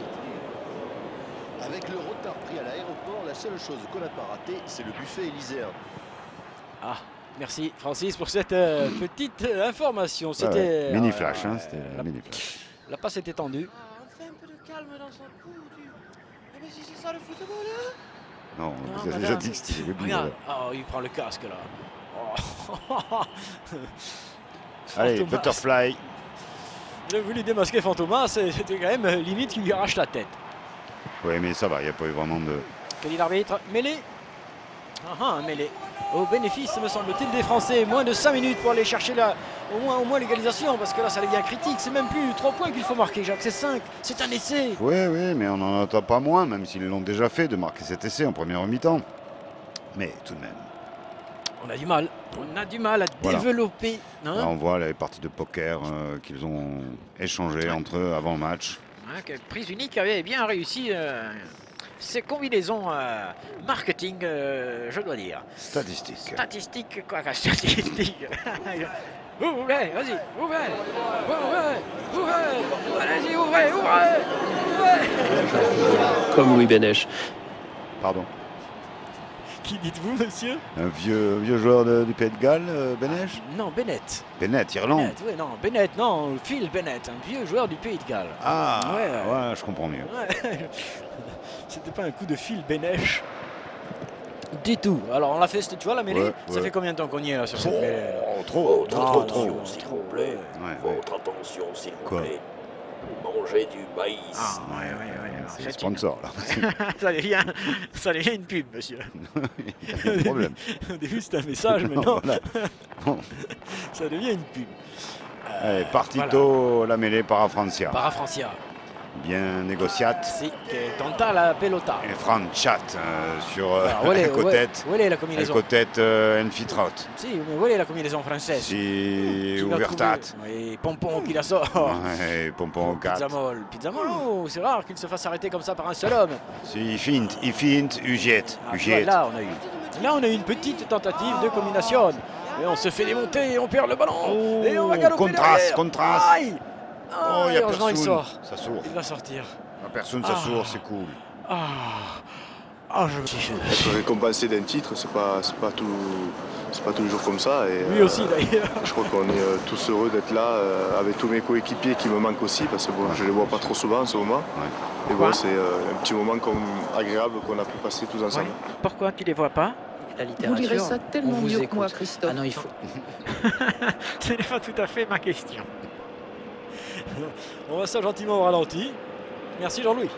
Avec le retard seule chose qu'on n'a pas ratée, c'est le buffet élyséen. Ah, merci Francis pour cette petite information. C'était mini flash, hein, c'était la mini flash. La passe était tendue. On fait un peu de calme dans son cou. Eh bien, si c'est ça le football, hein? Non, vous avez déjà dit que c'était le but. Regarde, oh, il prend le casque là. Oh. Allez, butterfly. Il a voulu démasquer Fantomas, c'était quand même limite qu'il lui arrache la tête. Oui, mais ça va, il n'y a pas eu vraiment de... Que dit l'arbitre? Mêlée. Un mêlée. Au bénéfice, me semble-t-il, des Français. Moins de 5 minutes pour aller chercher là, au moins l'égalisation, parce que là, ça devient critique. C'est même plus 3 points qu'il faut marquer, Jacques, c'est 5. C'est un essai. Oui, mais on n'en attend pas moins, même s'ils l'ont déjà fait, de marquer cet essai en première mi-temps. Mais tout de même. On a du mal. On a du mal à développer. Hein, là, on voit les parties de poker qu'ils ont échangées entre eux avant le match. Prise unique avait bien réussi ces combinaisons marketing, je dois dire. Statistique. Statistique, quoi, statistique. Ouvrez, vas-y, ouvrez. Allez-y, ouvrez. Comme Louis Bénèche. Pardon. Qui dites-vous, monsieur? Un vieux joueur du Pays de Galles, Bénèche? Non, Bennett. Bennett, Irlande. Bennett, oui, non, Bennett, non, Phil Bennett, un vieux joueur du Pays de Galles. Ah, ouais, je comprends mieux. Ouais. C'était pas un coup de Phil Bennett du tout. Alors, on l'a fait, tu vois, la mêlée. Ça fait combien de temps qu'on y est là sur cette mêlée? Trop. S'il vous plaît. Votre attention, s'il vous plaît. Manger du maïs. Ah, ouais. C'est le sponsor, là. ça devient une pub, monsieur. Il y a un problème. Au début, c'était un message, maintenant, ça devient une pub. Allez, partito, la mêlée Parafrancia. Parafrancia. Bien négociate. Si, que tenta la pelota. Et Franchat sur el côte-tête. Où est la combinaison? Côte-tête Enfitraut. Si, mais où est la combinaison française? Si, Ouvertat. Oui, Pompon qui la sort. Ouais, Pompon au 4. Pizzamol, oh, c'est rare qu'il se fasse arrêter comme ça par un seul homme. Si, il feinte, Uget. Là, on a eu une petite tentative de combination. Et on se fait démonter, et on perd le ballon. Et on va galoper derrière. Contraste. Aïe. Oh, il y a personne. Il sort. Ça sourd. Il va sortir. Personne, ça sourd, c'est cool. Être récompensé d'un titre, c'est pas tous les jours comme ça. Et, lui aussi d'ailleurs. Je crois qu'on est tous heureux d'être là avec tous mes coéquipiers qui me manquent aussi, parce que bon, je les vois pas trop souvent en ce moment. Ouais. Et bon, c'est un petit moment agréable qu'on a pu passer tous ensemble. Ouais. Pourquoi tu les vois pas? La littérature. Vous lirez ça tellement mieux que moi, Christophe. Ah non, il faut. Ce n'est pas tout à fait ma question. On va ça gentiment au ralenti. Merci Jean-Louis.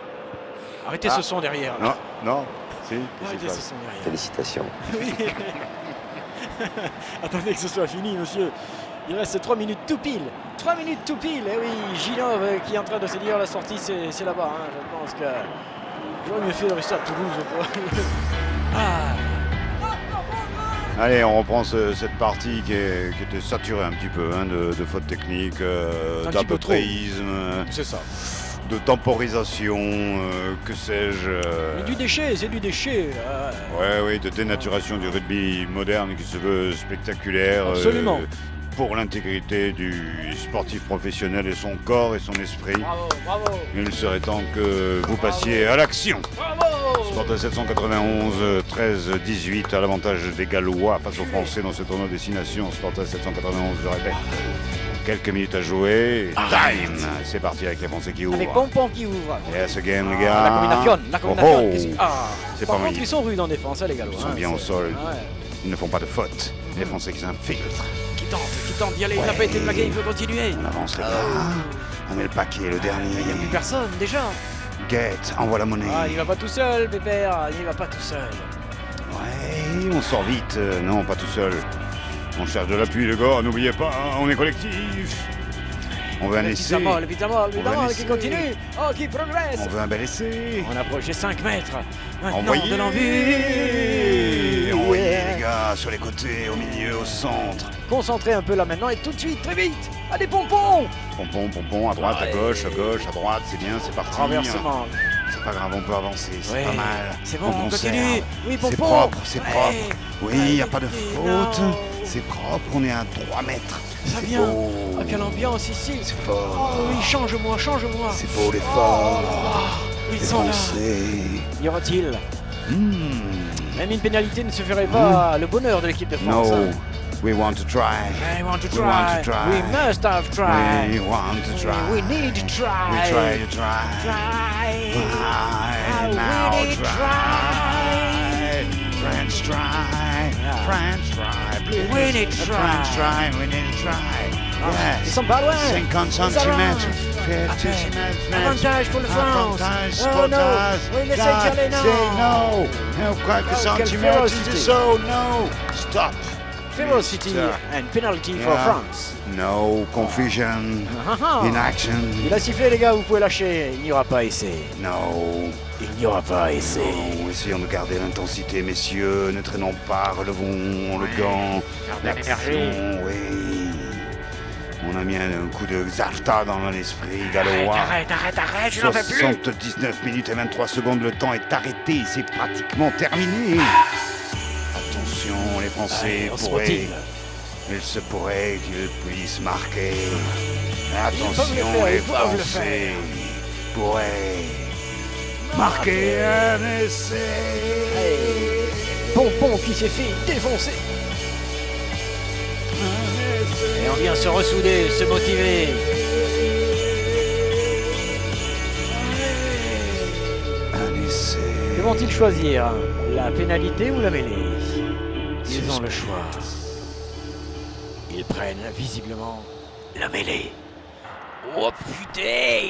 Arrêtez ce son derrière. Non. Si, arrêtez ce son derrière. Félicitations. Oui. Attendez que ce soit fini, monsieur. Il reste 3 minutes tout pile. 3 minutes tout pile. Et oui, Ginov qui est en train de se dire la sortie, c'est là-bas. Hein. Je pense que j'aurais mieux fait de rester à Toulouse. Allez, on reprend cette partie qui était saturée un petit peu de fautes techniques, d'apothéisme, c'est ça, de temporisation, que sais-je. C'est du déchet. Oui, de dénaturation du rugby moderne qui se veut spectaculaire. Absolument. Pour l'intégrité du sportif professionnel et son corps et son esprit. Bravo. Il serait temps que vous passiez à l'action. Sparta 791, 13-18 à l'avantage des Gallois face aux Français dans ce tournoi Destination. Sparta 791, je répète. Quelques minutes à jouer. Time. C'est parti avec les Français qui ouvrent. Avec Pompon qui ouvre. Yes again, les gars. La combinaison. C'est par pas contre, ils sont rudes en défense, les Gallois. Ils sont bien au sol. Ils ne font pas de fautes. Les Français qui s'infiltrent. Qui tente d'y aller. Il n'a pas été plaqué, il veut continuer. On avance les gars. On met le paquet, le dernier. Il n'y a plus personne déjà. Guette, envoie la monnaie. Il va pas tout seul, Pépère. Il va pas tout seul. Ouais, on sort vite. Non, pas tout seul. On cherche de l'appui, les gars. N'oubliez pas, on est collectif. On veut un essai. Le Pitamol qui continue. Qui progresse. On veut un bel essai. On approche les 5 mètres. Envoyez de l'envie. Envoyez les gars, sur les côtés, au milieu, au centre. Concentrez un peu là maintenant et tout de suite, très vite. Allez, Pompon, à droite, à gauche, à droite, c'est bien, c'est parti. Renversement. C'est pas grave, on peut avancer, c'est pas mal. C'est bon, on continue. Oui, Pompon. C'est propre. Oui, il n'y a pas de faute. C'est propre, on est à 3 mètres. Ça vient. Quelle ambiance ici. C'est fort. Oui, change-moi. C'est beau, les forts. Ils sont là. Y aura-t-il Même une pénalité ne se ferait pas le bonheur de l'équipe de France. No, hein. we want to try. We want to try. We want to try. We must have tried. We want to try. We need to try. We try to try. Try. Now we need to try. French try. Yeah. French try. Please. We need to try. French try. We need to try. Ils Yes. sont pas loin. 50 centimètres. 50 centimètres. Avantage pour le France. Avantage Oh pour non. France. Oui, laissez d'y aller, non. Say no. No, quelques quelle centimètres. férocité. So, no. Stop. Ferocity and penalty for Yeah. France. No confusion in action. Il a sifflé, les gars, vous pouvez lâcher. Il n'y aura pas essai. No. Il n'y aura pas essai. Non, essayons de garder l'intensité, messieurs. Ne traînons pas, relevons le gant. L'action, oui. On a mis un coup de Zarta dans l'esprit gallois. Arrête, je n'en fais plus. 79 minutes et 23 secondes, le temps est arrêté, c'est pratiquement terminé. Attention, les Français pourraient... Il se pourrait qu'ils puissent marquer. Attention, les Français pourraient marquer un essai. Pompon qui s'est fait défoncer. Et on vient se ressouder, se motiver. Un essai. Que vont-ils choisir? La pénalité ou la mêlée? Ils ont le choix. Ils prennent visiblement la mêlée. Oh putain!